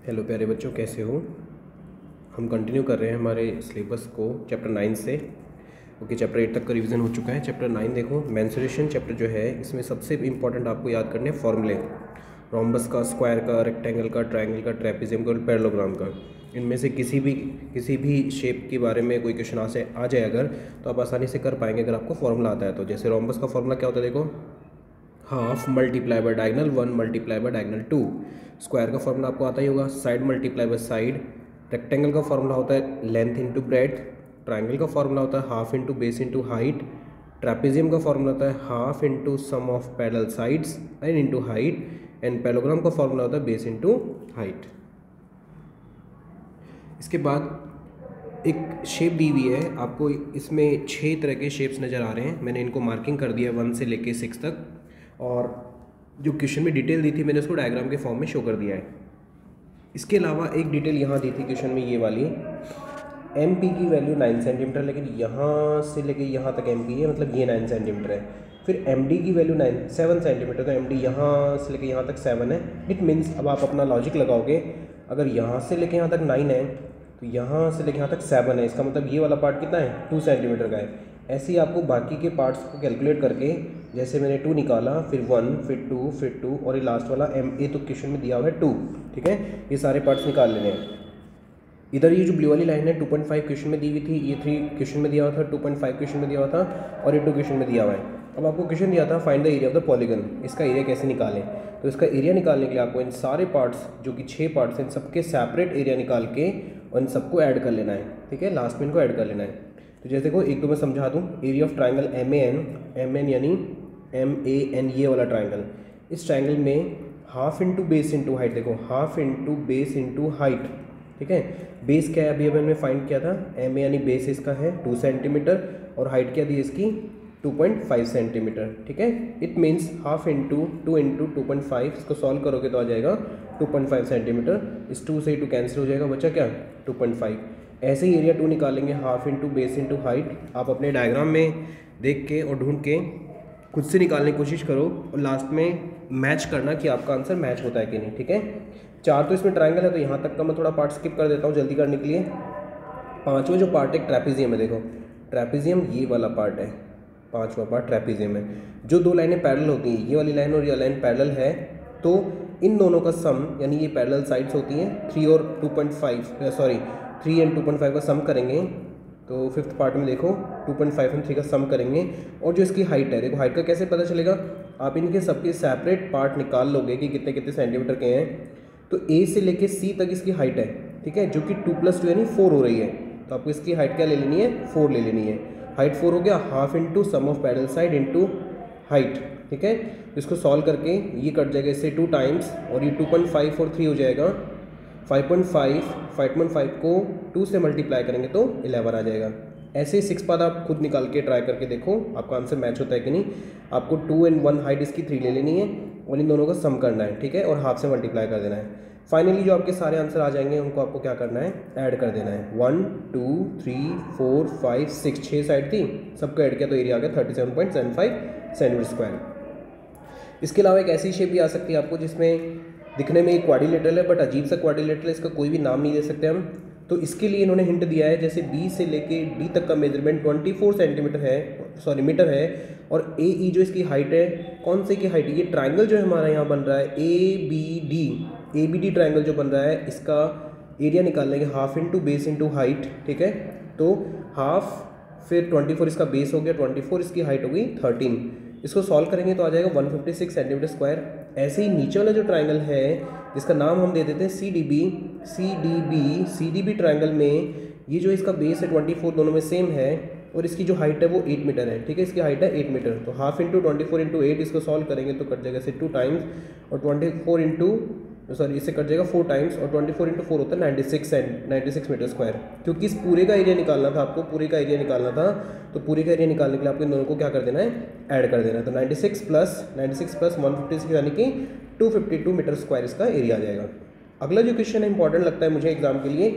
Hello प्यारे बच्चों, कैसे हो। हम कंटिन्यू कर रहे हैं हमारे सिलेबस को चैप्टर 9 से। ओके, चैप्टर 8 तक का रिवीजन हो चुका है। चैप्टर 9 देखो, मेंसुरेशन चैप्टर जो है, इसमें सबसे इंपॉर्टेंट आपको याद करने हैं फॉर्मूले, रोम्बस का, स्क्वायर का, रेक्टेंगल का, ट्रायंगल का, ट्रेपेजियम का और पैरेललोग्राम का। इनमें से किसी भी शेप के बारे में कोई क्वेश्चन आ जाए अगर, तो आप आसानी से कर पाएंगे अगर आपको फॉर्मूला आता है तो। जैसे रोम्बस का फॉर्मूला क्या होता है, देखो, half multiply by diagonal 1 multiply by diagonal 2। Square का फॉर्मूला आपको आता ही होगा, side multiply by side. Rectangle का फॉर्मूला होता है लेंथ इंटू ब्रेड्थ। ट्राइंगल का फॉर्मूला होता है half into base into height. Trapezium का फॉर्मूला होता है half into sum of parallel sides and into height. And parallelogram का फॉर्मूला होता है बेस इंटू हाइट। इसके बाद एक शेप दी हुई है आपको, इसमें 6 तरह के शेप्स नज़र आ रहे हैं। मैंने इनको मार्किंग कर दिया है 1 से लेके 6 तक, और जो क्वेश्चन में डिटेल दी थी मैंने उसको डायग्राम के फॉर्म में शो कर दिया है। इसके अलावा एक डिटेल यहाँ दी थी क्वेश्चन में, ये वाली एम पी की वैल्यू 9 सेंटीमीटर, लेकिन यहाँ से लेके यहाँ तक एम पी है, मतलब ये 9 सेंटीमीटर है। फिर एम डी की वैल्यू 7 सेंटीमीटर, तो एम डी यहाँ से लेके यहाँ तक 7 है। इट मीन्स, अब आप अपना लॉजिक लगाओगे, अगर यहाँ से लेके यहाँ तक 9 है तो यहाँ से लेके यहाँ तक 7 है, इसका मतलब ये वाला पार्ट कितना है, 2 सेंटीमीटर का है। ऐसे ही आपको बाकी के पार्ट्स को कैलकुलेट करके, जैसे मैंने 2 निकाला, फिर 1, फिर 2, फिर 2, और ये लास्ट वाला एम ए तो क्वेश्चन में दिया हुआ है 2, ठीक है। ये सारे पार्ट्स निकाल लेने हैं। इधर ये जो ब्लू वाली लाइन है 2.5 क्वेश्चन में दी हुई थी, ये 3 क्वेश्चन में दिया हुआ था, 2.5 क्वेश्चन में दिया हुआ था, और ये 2 क्वेश्चन में दिया हुआ है। अब आपको क्वेश्चन दिया था find the area of the polygon, इसका एरिया कैसे निकालें। तो इसका एरिया निकालने के लिए आपको इन सारे पार्ट्स, जो कि 6 पार्ट्स हैं, इन सबके सेपरेट एरिया निकाल के और इन सबको ऐड कर लेना है, ठीक है। लास्ट में इनको ऐड कर लेना है। तो जैसे देखो, एक तो मैं समझा दूँ, area of triangle M N यानी MAN, ये वाला ट्राइंगल, इस ट्राइंगल में half into base into height, देखो half into base into height, ठीक है। बेस क्या है, अभी मैंने फाइंड किया था, MA यानी बेस इसका है 2 सेंटीमीटर, और हाइट क्या दी इसकी 2.5 सेंटीमीटर, ठीक है। It means half into 2 into 2.5, इसको सॉल्व करोगे तो आ जाएगा 2.5 सेंटीमीटर। इस 2 से 2 कैंसिल हो जाएगा, बचा क्या 2.5। ऐसे ही एरिया 2 निकालेंगे, half into base into height. आप अपने डायग्राम में देख के और ढूंढ के खुद से निकालने की कोशिश करो, और लास्ट में मैच करना कि आपका आंसर मैच होता है कि नहीं, ठीक है। 4 तो इसमें ट्रायंगल है, तो यहाँ तक का मैं थोड़ा पार्ट स्किप कर देता हूँ जल्दी करने के लिए। 5वां जो पार्ट है ट्रेपेजियम है, देखो ट्रेपेजियम ये वाला पार्ट है, 5वां पार्ट ट्रेपेजियम है। जो 2 लाइनें पैरेलल होती हैं, ये वाली लाइन और ये लाइन पैरेलल है, तो इन दोनों का सम, यानी ये पैरेलल साइड्स होती हैं, 3 और 2.5 सॉरी 3 एंड 2.5 का सम करेंगे, तो 5th पार्ट में देखो 2.5 एंड 3 का सम करेंगे। और जो इसकी हाइट है, देखो हाइट का कैसे पता चलेगा, आप इनके सबके सेपरेट पार्ट निकाल लोगे कि कितने कितने सेंटीमीटर के हैं। तो A से लेके C तक इसकी हाइट है, ठीक है, जो कि 2 + 2 यानी 4 हो रही है। तो आपको इसकी हाइट क्या ले लेनी है, 4 ले लेनी है। हाइट 4 हो गया, half into sum of parallel side into height, ठीक है। इसको सॉल्व करके ये कट जाएगा इससे 2 टाइम्स, और ये 2.5 और 3 हो जाएगा 5.5 को 2 से मल्टीप्लाई करेंगे तो 11 आ जाएगा। ऐसे ही 6 पाद आप खुद निकाल के ट्राई करके देखो आपका आंसर मैच होता है कि नहीं। आपको 2 and 1 हाइट इसकी 3 ले लेनी है, और इन दोनों का सम करना है, ठीक है, और हाफ से मल्टीप्लाई कर देना है। फाइनली जो आपके सारे आंसर आ जाएंगे उनको आपको क्या करना है, ऐड कर देना है। 1 2 3 4 5 6, 6 साइड थी, सबको ऐड किया तो एरिया आ गया 37.75 सेंटीमीटर स्क्वायर। इसके अलावा एक ऐसी शेप भी आ सकती है आपको, जिसमें दिखने में एक क्वाड्रिलेटरल है, बट अजीब सा क्वाड्रिलेटरल है, इसका कोई भी नाम नहीं दे सकते हम। तो इसके लिए इन्होंने हिंट दिया है, जैसे B से लेके D तक का मेजरमेंट 24 सेंटीमीटर है, सॉरी मीटर है, और AE जो इसकी हाइट है, कौन से की हाइट है, ये ट्राइंगल जो है हमारा यहाँ बन रहा है ABD ट्राइंगल जो बन रहा है, इसका एरिया निकाल लेंगे half into base into height, ठीक है। तो हाफ, फिर 24 इसका बेस हो गया, 24 इसकी हाइट हो गई 13। इसको सॉल्व करेंगे तो आ जाएगा 156 सेंटीमीटर स्क्वायर। ऐसे ही नीचे वाला जो ट्राइंगल है, जिसका नाम हम दे देते हैं CDB ट्राइंगल में, ये जो इसका बेस है 24 दोनों में सेम है, और इसकी जो हाइट है वो 8 मीटर है, ठीक है, इसकी हाइट है 8 मीटर। तो हाफ इंटू 24 इंटू 8, इसको सॉल्व करेंगे तो कट जाएगा इसे 2 टाइम्स, और 24 इंटू सॉरी इससे कट जाएगा 4 टाइम्स, और 24 इंटू 4 होता है 96 मीटर स्क्वायर। क्योंकि इस पूरे का एरिया निकालना था आपको, पूरे का एरिया निकालना था, तो पूरे का एरिया निकालने के लिए आपको इन दोनों को क्या कर देना है, ऐड कर देना है। तो 96 प्लस 156 यानी कि 252 मीटर स्क्वायर इसका एरिया आ जाएगा। अगला जो क्वेश्चन है इंपॉर्टेंट लगता है मुझे एग्जाम के लिए,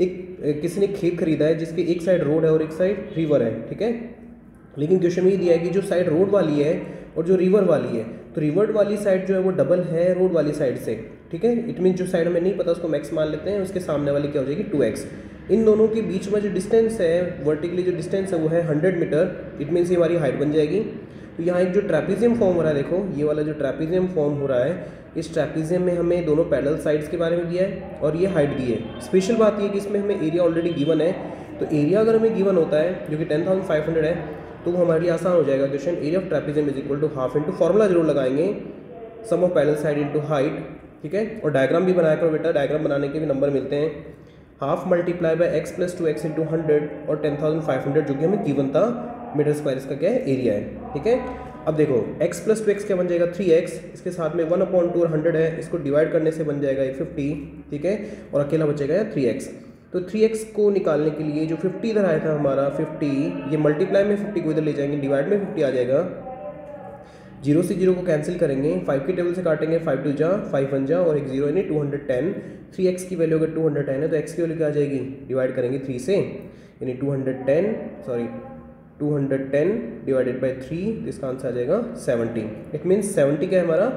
एक किसी ने खेत खरीदा है जिसके एक साइड रोड है और एक साइड रिवर है, ठीक है। लेकिन क्वेश्चन में ये दिया है कि जो साइड रोड वाली है और जो रिवर वाली है, तो रिवर वाली साइड जो है वो डबल है रोड वाली साइड से, ठीक ठीक है। इट मीन जो साइड हमें नहीं पता उसको मैक्स मान लेते हैं, उसके सामने वाली क्या हो जाएगी 2x। इन दोनों के बीच में जो डिस्टेंस है वर्टिकली जो डिस्टेंस है वो है 100 मीटर। इट मीन्स ये हमारी हाइट बन जाएगी। तो यहाँ एक जो ट्रैपीजियम फॉर्म हो रहा है, देखो ये वाला जो ट्रैपीजियम फॉर्म हो रहा है, इस ट्रैपीजियम में हमें दोनों पैरेलल साइड्स के बारे में दिया है और ये हाइट दी है। स्पेशल बात ये कि इसमें हमें एरिया ऑलरेडी गिवन है। तो एरिया अगर हमें गिवन होता है जो कि 10,500 है तो वो हमारे लिए आसान हो जाएगा question. Area of trapezium is equal to half into formula जरूर लगाएंगे, sum of parallel side into height, ठीक है। और डायग्राम भी बनाया करो बेटा, डायग्राम बनाने के भी नंबर मिलते हैं। Half multiply bye x plus 2x into 100 और 10,500 जो कि हमें गिवन था मीटर स्क्वायर, इसका क्या है एरिया है, ठीक है। अब देखो x प्लस 2x क्या बन जाएगा 3x, इसके साथ में 1/2 और 100 है, इसको डिवाइड करने से बन जाएगा 50, ठीक है। और अकेला बचेगा 3x। तो 3x को निकालने के लिए जो 50 इधर आया था हमारा 50, ये मल्टीप्लाई में 50 को इधर ले जाएंगे, डिवाइड में 50 आ जाएगा। 0 से 0 को कैंसिल करेंगे, 5 की टेबल से काटेंगे, 5 2 जा 5 1 जा और एक 0 यानी 210। 3x की वैल्यू अगर 210 है तो x की वैल्यू क्या आ जाएगी, डिवाइड करेंगे 3 से, यानी 210 डिवाइडेड बाई 3, तो इसका आंसर आ जाएगा 70। इट मीन्स 70 क्या है हमारा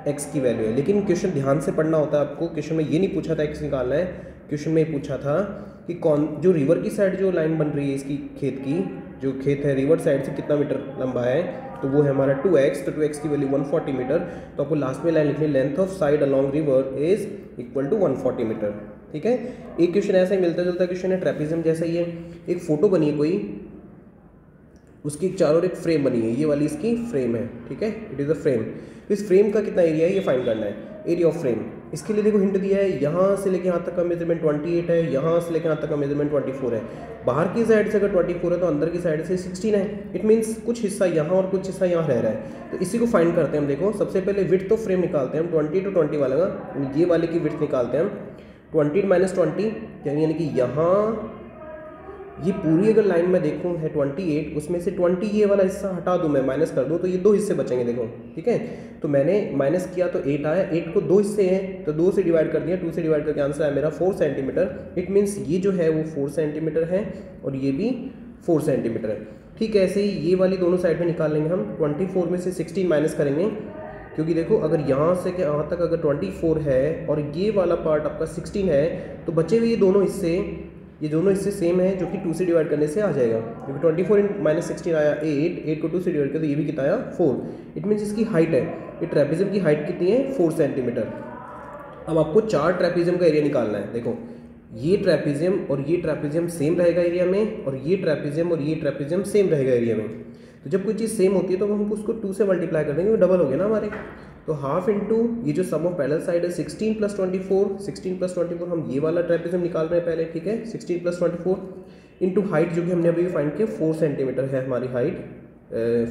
x की वैल्यू है। लेकिन क्वेश्चन ध्यान से पढ़ना होता है आपको, क्वेश्चन में ये नहीं पूछा था x निकालना है, क्वेश्चन में पूछा था कि कौन जो रिवर की साइड जो लाइन बन रही है इसकी खेत की, जो खेत है रिवर साइड से कितना मीटर लंबा है, तो वो है हमारा 2x। तो 2x की वैल्यू 140 मीटर। तो आपको लास्ट में लाइन लिखनी, length of side along river is equal to 140 metre, ठीक है। एक क्वेश्चन ऐसा ही मिलता जुलता क्वेश्चन है, ट्रैपीजियम जैसा ही है। एक फोटो बनी है कोई, उसकी चारों ओर एक फ्रेम बनी है, ये वाली इसकी फ्रेम है, ठीक है, इट इज़ अ फ्रेम। तो इस फ्रेम का कितना एरिया है ये फाइंड करना है, एरिया ऑफ फ्रेम। इसके लिए देखो हिंट दिया है, यहाँ से लेके यहाँ तक का मेजरमेंट 28 है, यहाँ से लेके यहाँ तक का मेजरमेंट 24 है। बाहर की साइड से अगर 24 है तो अंदर की साइड से 16 है। इट मीन्स कुछ हिस्सा यहाँ और कुछ हिस्सा यहाँ रह रहा है। तो इसी को फाइंड करते हैं हम। देखो सबसे पहले विड्थ ऑफ फ्रेम निकालते हैं हम, 20 to 20 वाला का, ये वाले की विड्थ निकालते हैं हम। 20 माइनस 20 यानी कि यहाँ ये पूरी अगर लाइन में देखूँ है 28, उसमें से 20 ये वाला हिस्सा हटा दूँ मैं, माइनस कर दूँ, तो ये 2 हिस्से बचेंगे देखो, ठीक है। तो मैंने माइनस किया तो 8 आया, 8 को 2 हिस्से हैं तो 2 से डिवाइड कर दिया, 2 से डिवाइड करके आंसर आया मेरा 4 सेंटीमीटर। इट मीन्स ये जो है वो 4 सेंटीमीटर है और ये भी 4 सेंटीमीटर है, ठीक है। ऐसे ही ये वाली दोनों साइड में निकाल लेंगे हम। 24 में से 16 माइनस करेंगे, क्योंकि देखो अगर यहाँ से के यहाँ तक अगर 24 है और ये वाला पार्ट आपका 16 है, तो बचे हुए ये दोनों हिस्से सेम है, जो कि 2 से डिवाइड करने से आ जाएगा। क्योंकि 24 माइनस 16 आया 8 को 2 से डिवाइड कर, तो ये भी कितना आया 4। इट मीन्स इसकी हाइट है, ये ट्रैपीजियम की हाइट कितनी है 4 सेंटीमीटर। अब आपको 4 ट्रैपीजियम का एरिया निकालना है। देखो ये ट्रैपीजियम और ये ट्रैपीजियम सेम रहेगा एरिया में, और ये ट्रैपीजियम और ये ट्रैपीजियम सेम रहेगा एरिया में। तो जब कोई चीज़ सेम होती है तो हम उसको 2 से मल्टीप्लाई कर देंगे, वो डबल हो गया ना हमारे। तो हाफ इंटू ये जो सम ऑफ पैरेलल साइड है 16 प्लस 24 हम ये वाला ट्रैपीजियम निकाल रहे हैं पहले, ठीक है। 16 प्लस 24 इंटू हाइट जो कि हमने अभी फाइंड किया 4 सेंटीमीटर है हमारी हाइट,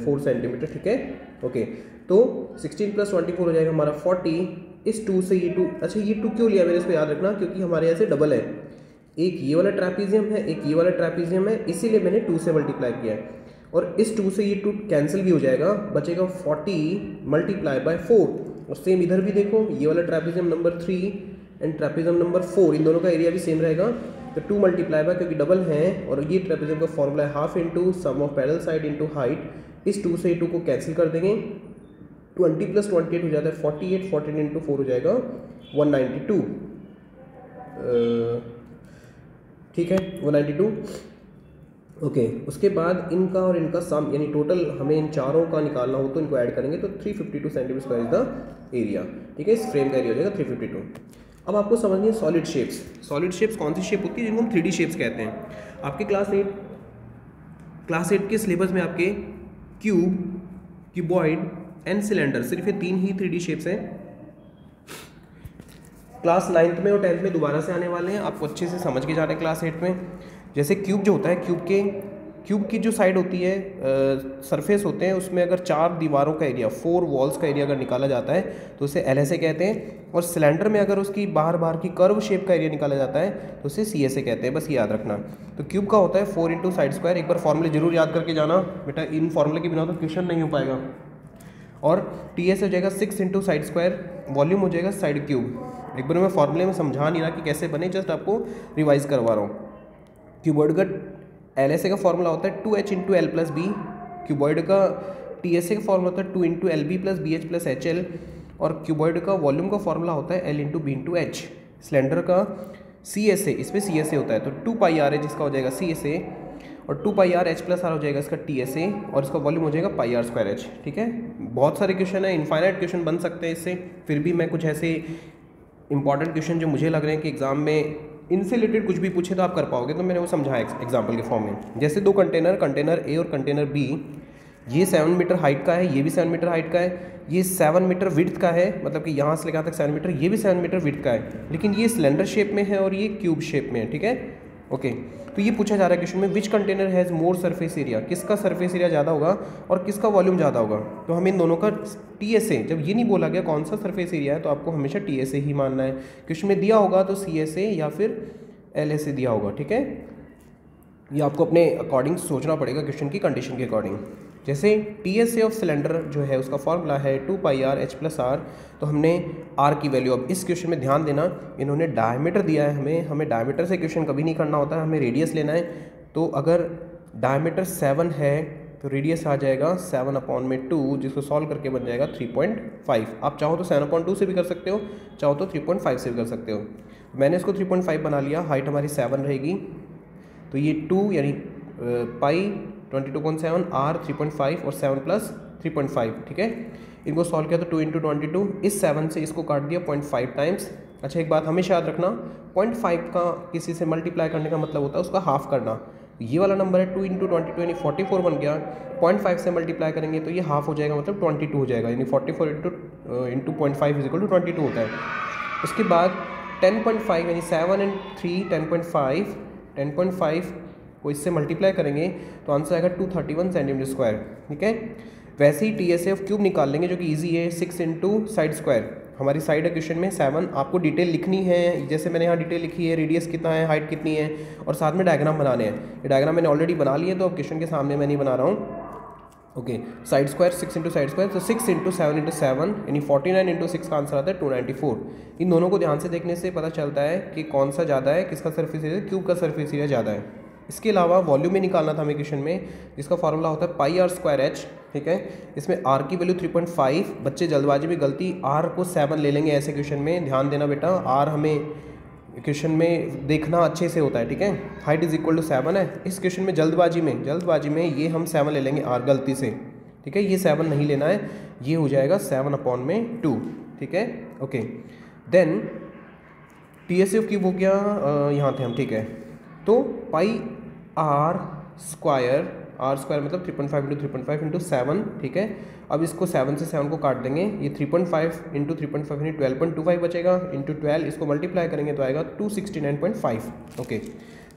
4 सेंटीमीटर, ठीक है, ओके। तो 16 प्लस 24 हो जाएगा हमारा 40। इस 2 से ये 2, अच्छा ये 2 क्यों लिया मैंने, इसको याद रखना, क्योंकि हमारे यहाँ से डबल है, एक ये वाला ट्रैपीजियम है एक ये वाला ट्रैपीजियम है, इसीलिए मैंने 2 से मल्टीप्लाई किया है। और इस 2 से ये 2 कैंसिल भी हो जाएगा, बचेगा 40 मल्टीप्लाई बाय 4। और सेम इधर भी देखो, ये वाला trapezium number 3 and trapezium number 4, इन दोनों का एरिया भी सेम रहेगा। तो 2 मल्टीप्लाई बाय, क्योंकि डबल हैं, और ये ट्रैपीजियम का फॉर्मूला है half into sum of parallel side into height. इस 2 से 2 को कैंसिल कर देंगे, 20 प्लस 28 हो जाता है 48, 14 इंटू 4 हो जाएगा 192, ठीक है 192, ओके। उसके बाद इनका और इनका सम, यानी टोटल हमें इन चारों का निकालना हो तो इनको ऐड करेंगे तो 352 centimetre square is the area, ठीक है। इस फ्रेम का एरिया हो जाएगा 352। अब आपको समझनी है सॉलिड शेप्स। सॉलिड शेप्स कौन सी शेप होती है, जिनको हम 3D शेप्स कहते हैं। आपके क्लास 8 के सिलेबस में आपके क्यूब, क्यूबॉइड एंड सिलेंडर, सिर्फ ये 3 ही 3D शेप्स हैं। क्लास 9th में और 10th में दोबारा से आने वाले हैं, आपको अच्छे से समझ के जा रहे हैं क्लास 8 में। जैसे क्यूब जो होता है, क्यूब की जो साइड होती है, सरफेस होते हैं, उसमें अगर 4 दीवारों का एरिया, 4 वॉल्स का एरिया अगर निकाला जाता है तो उसे LSA कहते हैं। और सिलेंडर में अगर उसकी बाहर की कर्व शेप का एरिया निकाला जाता है तो उसे CSA कहते हैं, बस ये याद रखना। तो क्यूब का होता है 4 इंटू साइड स्क्वायर। एक बार फॉर्मूले जरूर याद करके जाना बेटा, इन फॉर्मूले के बिना तो क्वेश्चन नहीं हो पाएगा। और TS हो जाएगा 6 इंटू साइड स्क्वायर, वॉल्यूम हो जाएगा साइड क्यूब। एक बार मैं फॉर्मूले में समझा नहीं रहा कि कैसे बने, जस्ट आपको रिवाइज करवा रहा हूँ। क्यूबॉइड का LSA का फॉर्मूला होता है 2H into L plus B. Cuboid का TSA का फॉर्मूला होता है 2 into LB plus BH plus HL। और क्यूबॉइड का वॉल्यूम का फॉर्मूला होता है L into B into H. Cylinder का CSA, इसमें CSA होता है, तो 2 पाई आर है जिसका हो जाएगा CSA, और 2 पाई आर एच प्लस आर हो जाएगा इसका TSA, और इसका वॉल्यूम हो जाएगा पाई आर स्क्वायर एच। ठीक है, बहुत सारे क्वेश्चन है, इनफाइनाइट क्वेश्चन बन सकते हैं इससे, फिर भी मैं कुछ ऐसे इंपॉर्टेंट क्वेश्चन जो मुझे लग रहे हैं कि एग्जाम में इनसे रिलेटेड कुछ भी पूछे तो आप कर पाओगे, तो मैंने वो समझाया एग्जाम्पल के फॉर्म में। जैसे दो कंटेनर A और कंटेनर B, ये 7 मीटर हाइट का है, ये भी 7 मीटर हाइट का है, ये 7 मीटर विड्थ का है, मतलब कि यहाँ से लेकर तक 7 मीटर, ये भी 7 मीटर विड्थ का है, लेकिन ये सिलेंडर शेप में है और ये क्यूब शेप में है। ठीक है, ओके। तो ये पूछा जा रहा है क्वेश्चन में, which container has more surface area, किसका सरफेस एरिया ज़्यादा होगा और किसका वॉल्यूम ज़्यादा होगा। तो हमें इन दोनों का TSA, जब ये नहीं बोला गया कौन सा सरफेस एरिया है, तो आपको हमेशा TSA ही मानना है। क्वेश्चन में दिया होगा तो CSA या फिर LSA दिया होगा। ठीक है, ये आपको अपने अकॉर्डिंग सोचना पड़ेगा क्वेश्चन की कंडीशन के अकॉर्डिंग। जैसे TSA ऑफ सिलेंडर जो है उसका फॉर्मूला है 2 पाई आर एच प्लस आर, तो हमने R की वैल्यू, अब इस क्वेश्चन में ध्यान देना, इन्होंने डायमीटर दिया है, हमें डायमीटर से क्वेश्चन कभी नहीं करना होता है, हमें रेडियस लेना है। तो अगर डायमीटर 7 है तो रेडियस आ जाएगा 7/2, जिसको सॉल्व करके बन जाएगा 3.5। आप चाहो तो 7/2 से भी कर सकते हो, चाहो तो 3.5 से भी कर सकते हो। मैंने इसको 3.5 बना लिया, हाइट हमारी 7 रहेगी, तो ये 2 यानी पाई 22.7 R 3.5 और 7 प्लस 3.5। ठीक है, इनको सॉल्व किया तो 2 इंटू 22, इस 7 से इसको काट दिया 0.5 टाइम्स। अच्छा, एक बात हमेशा याद रखना, 0.5 का किसी से मल्टीप्लाई करने का मतलब होता है उसका हाफ करना। ये वाला नंबर है 2 इंटू 22 यानी 44 बन गया, 0.5 से मल्टीप्लाई करेंगे तो ये हाफ हो जाएगा, मतलब 22 हो जाएगा, यानी 44 इंटू 0.5 इज इक्वल टू 22 होता है। उसके बाद 10.5 यानी 7 and 3 10.5 को इससे मल्टीप्लाई करेंगे तो आंसर आएगा 231 सेंटीमीटर स्क्वायर। ठीक है, वैसे ही TSA ऑफ क्यूब निकाल लेंगे जो कि इजी है, 6 इंटू साइड स्क्वायर। हमारी साइड है क्वेश्चन में 7, आपको डिटेल लिखनी है, जैसे मैंने यहाँ डिटेल लिखी है, रेडियस कितना है, हाइट कितनी है, और साथ में डायग्राम बनाने हैं। ये डायग्राम मैंने ऑलरेडी बना लिए, तो अब क्वेश्चन के सामने मैं नहीं बना रहा हूँ। Okay, side square 6 into side square, तो 6 इंटू 7 इंटू 7 यानी 49 इंटू 6 का आंसर आता है 294। इन दोनों को ध्यान से देखने से पता चलता है कि कौन सा ज़्यादा है, किसका सरफेस एरिया, क्यूब का सरफेस एरिया ज़्यादा है। इसके अलावा वॉल्यूम में निकालना था हमें क्वेश्चन में, जिसका फॉर्मूला होता है पाई आर स्क्वायर एच। ठीक है, इसमें R की वैल्यू 3.5, बच्चे जल्दबाजी में गलती R को 7 ले लेंगे ऐसे क्वेश्चन में, ध्यान देना बेटा, R हमें क्वेश्चन में देखना अच्छे से होता है। ठीक है, हाइट इज इक्वल टू 7 है, इस क्वेश्चन में जल्दबाजी में ये हम 7 ले लेंगे R गलती से। ठीक है, ये 7 नहीं लेना है, ये हो जाएगा 7/2। ठीक है, ओके। देन TSA क्यूब हो गया, यहाँ थे हम। ठीक है, तो पाई R स्क्वायर मतलब 3.5 इंटू 3.5 इंटू 7। ठीक है, अब इसको 7 से 7 को काट देंगे, ये 3.5 इंटू 3.5 यानी 12.25 बचेगा, इंटू 12 इसको मल्टीप्लाई करेंगे तो आएगा 269.5। Okay,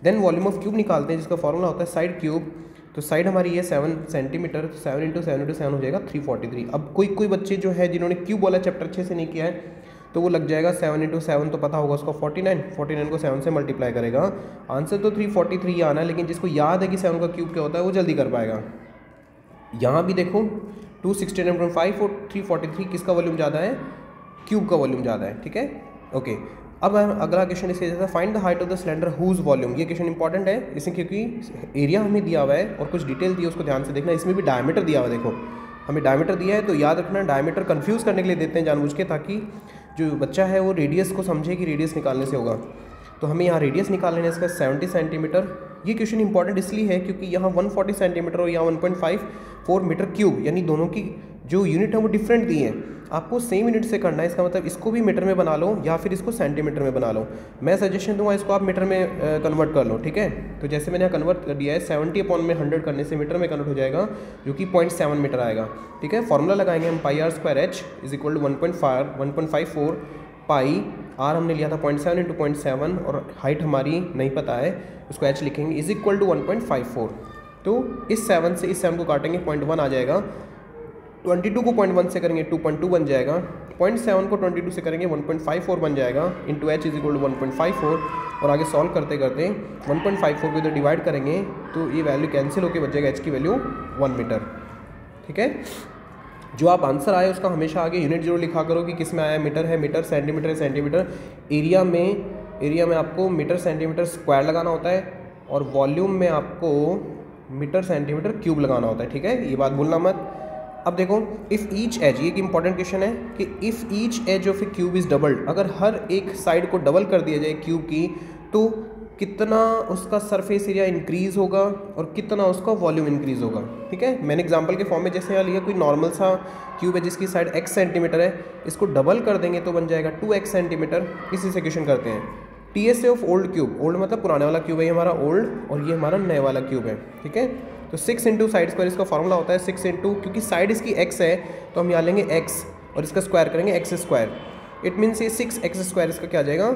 then volume of cube निकालते हैं जिसका फॉर्मूला होता है साइड क्यूब। तो साइड हमारी ये 7 सेंटीमीटर, 7 इंटू 7 इंटू 7 हो जाएगा 343। अब कोई बच्चे जो है जिन्होंने क्यूब वाला चैप्टर अच्छे से नहीं किया है, तो वो लग जाएगा 7 इंटू 7 तो पता होगा उसको 49 को 7 से मल्टीप्लाई करेगा, आंसर तो 343 आना है, लेकिन जिसको याद है कि 7 का क्यूब क्या होता है वो जल्दी कर पाएगा। यहाँ भी देखो 269.5 और 343, किसका वॉल्यूम ज़्यादा है, क्यूब का वॉल्यूम ज़्यादा है। ठीक है, ओके। अब अगला क्वेश्चन इसके जैसा, find the height of the cylinder whose volume. ये क्वेश्चन इंपॉर्टेंट है इसमें, क्योंकि एरिया हमें दिया हुआ है और कुछ डिटेल दी है, उसको ध्यान से देखना। इसमें भी डायमीटर दिया हुआ है, देखो हमें डायमीटर दिया है, तो याद रखना डायमीटर कंफ्यूज करने के लिए देते हैं जानबूझ के, ताकि जो बच्चा है वो रेडियस को समझे कि रेडियस निकालने से होगा। तो हमें यहाँ रेडियस निकाल लेना है इसका 70 सेंटीमीटर। ये क्वेश्चन इंपॉर्टेंट इसलिए है क्योंकि यहाँ 140 सेंटीमीटर और यहाँ 1.54 मीटर क्यूब, यानी दोनों की जो यूनिट है वो डिफरेंट दी है। आपको सेम यूनिट से करना है, इसका मतलब इसको भी मीटर में बना लो या फिर इसको सेंटीमीटर में बना लो। मैं सजेशन दूंगा इसको आप मीटर में कन्वर्ट कर लो। ठीक है, तो जैसे मैंने यहाँ कन्वर्ट कर दिया है, 70/100 करने से मीटर में कन्वर्ट हो जाएगा, जो कि 0.7 मीटर आएगा। ठीक है, फॉर्मूला लगाएंगे हम, pi r square h is equal to 1.54 pi r हमने लिया था 0.7 इंटू 0.7 और हाइट हमारी नहीं पता है, उसको एच लिखेंगे, इज इक्वल टू 1.54। तो इस 7 से इस 7 को काटेंगे 0.1 आ जाएगा, 22 को 0.1 से करेंगे 2.2 बन जाएगा, 0.7 को 22 से करेंगे 1.54 बन जाएगा, into H is equal to 1.54। और आगे सॉल्व करते करते 1.54 को इधर डिवाइड करेंगे तो ये वैल्यू कैंसिल होकर बचेगा, एच की वैल्यू 1 मीटर। ठीक है, जो आप आंसर आए उसका हमेशा आगे यूनिट जरूर लिखा करो कि किस में आया, मीटर है मीटर, सेंटीमीटर है सेंटीमीटर। एरिया में आपको मीटर सेंटीमीटर स्क्वायर लगाना होता है और वॉल्यूम में आपको मीटर सेंटीमीटर क्यूब लगाना होता है। ठीक है, ये बात भूलना मत। अब देखो, इफ़ ईच एज, ये एक इंपॉर्टेंट क्वेश्चन है कि if each edge of a cube is doubled, अगर हर एक साइड को डबल कर दिया जाए क्यूब की, तो कितना उसका सरफेस एरिया इंक्रीज़ होगा और कितना उसका वॉल्यूम इंक्रीज़ होगा। ठीक है, मैंने एग्जांपल के फॉर्म में जैसे यहाँ लिया, कोई नॉर्मल सा क्यूब है जिसकी साइड x सेंटीमीटर है, इसको डबल कर देंगे तो बन जाएगा 2x सेंटीमीटर। इसी से क्वेश्चन करते हैं। TSA of old cube, old मतलब पुराने वाला क्यूब है, ये हमारा ओल्ड और ये हमारा नए वाला क्यूब है। ठीक है, तो 6 इंटू साइड स्क्वायर इसका फॉर्मूला होता है 6 इंटू, क्योंकि साइड इसकी x है तो हम यहाँ लेंगे x और इसका स्क्वायर करेंगे x स्क्वायर। इट मीन्स ये 6x स्क्वायर इसका क्या आ जाएगा,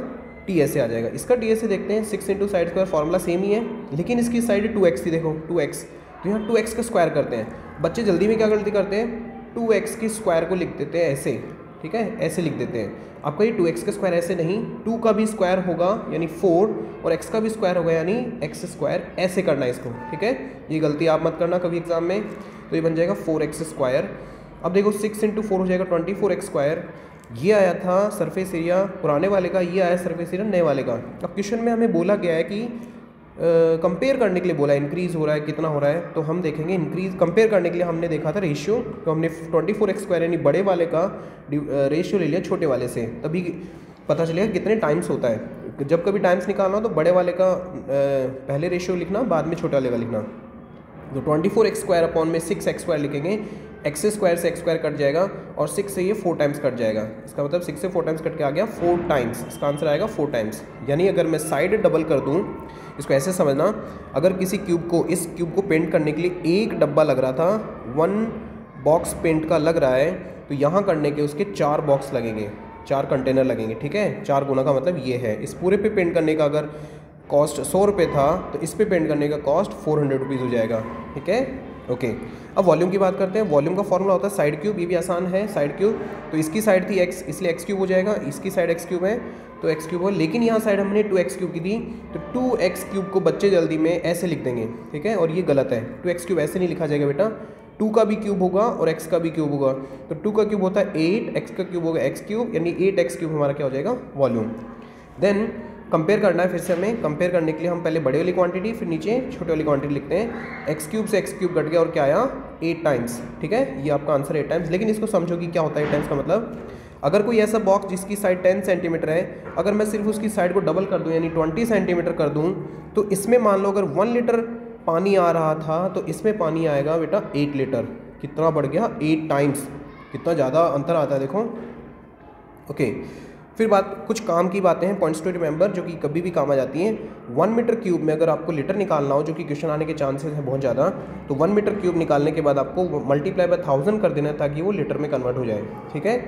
TSA आ जाएगा। इसका TSA देखते हैं, 6 into side square formula same ही है, लेकिन इसकी साइड 2x थी, देखो 2x, तो यहाँ 2x का स्क्वायर करते हैं। बच्चे जल्दी में क्या गलती करते हैं, 2x की स्क्वायर को लिख देते हैं ऐसे। ठीक है, ऐसे लिख देते हैं। आपका ये 2x का स्क्वायर ऐसे नहीं, 2 का भी स्क्वायर होगा यानी 4 और x का भी स्क्वायर होगा यानी x स्क्वायर, ऐसे करना है इसको। ठीक है, ये गलती आप मत करना कभी एग्जाम में। तो ये बन जाएगा 4x स्क्वायर। अब देखो 6 इंटू 4 हो जाएगा 24x स्क्वायर। ये आया था सरफेस एरिया पुराने वाले का, ये आया सरफेस एरिया नए वाले का। अब क्वेश्चन में हमें बोला गया है कि कंपेयर करने के लिए बोला है, इंक्रीज़ हो रहा है कितना हो रहा है, तो हम देखेंगे इंक्रीज़ कंपेयर करने के लिए हमने देखा था रेशियो, तो हमने 24x स्क्वायर यानी बड़े वाले का रेशियो ले लिया छोटे वाले से, तभी पता चलेगा कितने टाइम्स होता है। जब कभी टाइम्स निकालना हो तो बड़े वाले का पहले रेशियो लिखना, बाद में छोटे वाले का लिखना। तो 24x स्क्वायर अपॉन में 6x स्क्वायर लिखेंगे, x स्क्वायर से x स्क्वायर कट जाएगा और 6 से ये 4 टाइम्स कट जाएगा। इसका मतलब 6 से 4 टाइम्स कट के आ गया 4 टाइम्स, इसका आंसर आएगा 4 टाइम्स। यानी अगर मैं साइड डबल कर दूं, इसको ऐसे समझना, अगर किसी क्यूब को, इस क्यूब को पेंट करने के लिए एक डब्बा लग रहा था, 1 बॉक्स पेंट का लग रहा है, तो यहाँ करने के उसके 4 बॉक्स लगेंगे, 4 कंटेनर लगेंगे। ठीक है, 4 गुना का मतलब ये है। इस पूरे पे पेंट करने का अगर कॉस्ट 100 रुपये था तो इस पे पेंट करने का कॉस्ट 400 रुपीज़ हो जाएगा। ठीक है, ओके। अब वॉल्यूम की बात करते हैं। वॉल्यूम का फॉर्मूला होता है साइड क्यूब, ये भी आसान है, साइड क्यूब। तो इसकी साइड थी x, इसलिए x क्यूब हो जाएगा, इसकी साइड x क्यूब है तो x क्यूब हो, लेकिन यहाँ साइड हमने 2x क्यूब की थी, तो 2x क्यूब को बच्चे जल्दी में ऐसे लिख देंगे। ठीक है, और ये गलत है, 2x क्यूब ऐसे नहीं लिखा जाएगा बेटा, 2 का भी क्यूब होगा और x का भी क्यूब होगा। तो 2 का क्यूब होता है 8, x का क्यूब होगा x क्यूब, यानी 8x क्यूब हमारा क्या हो जाएगा, वॉल्यूम। देन कंपेयर करना है, फिर से हमें कंपेयर करने के लिए हम पहले बड़े वाली क्वांटिटी फिर नीचे छोटे वाली क्वांटिटी लिखते हैं। x क्यूब से x क्यूब कट गया और क्या आया, 8 टाइम्स। ठीक है, ये आपका आंसर 8 टाइम्स। लेकिन इसको समझो कि क्या होता है 8 टाइम्स का मतलब, अगर कोई ऐसा बॉक्स जिसकी साइड 10 सेंटीमीटर है, अगर मैं सिर्फ उसकी साइड को डबल कर दूं यानी 20 सेंटीमीटर कर दूं, तो इसमें मान लो अगर 1 लीटर पानी आ रहा था तो इसमें पानी आएगा बेटा 8 लीटर। कितना बढ़ गया, 8 टाइम्स, कितना ज़्यादा अंतर आता है देखो। ओके, फिर बात कुछ काम की बातें हैं, पॉइंट्स टू रिमेंबर, जो कि कभी भी काम आ जाती हैं। 1 मीटर क्यूब में अगर आपको लीटर निकालना हो, जो कि क्वेश्चन आने के चांसेस हैं बहुत ज़्यादा, तो 1 मीटर क्यूब निकालने के बाद आपको मल्टीप्लाई बाय 1000 कर देना है ताकि वो लीटर में कन्वर्ट हो जाए। ठीक है,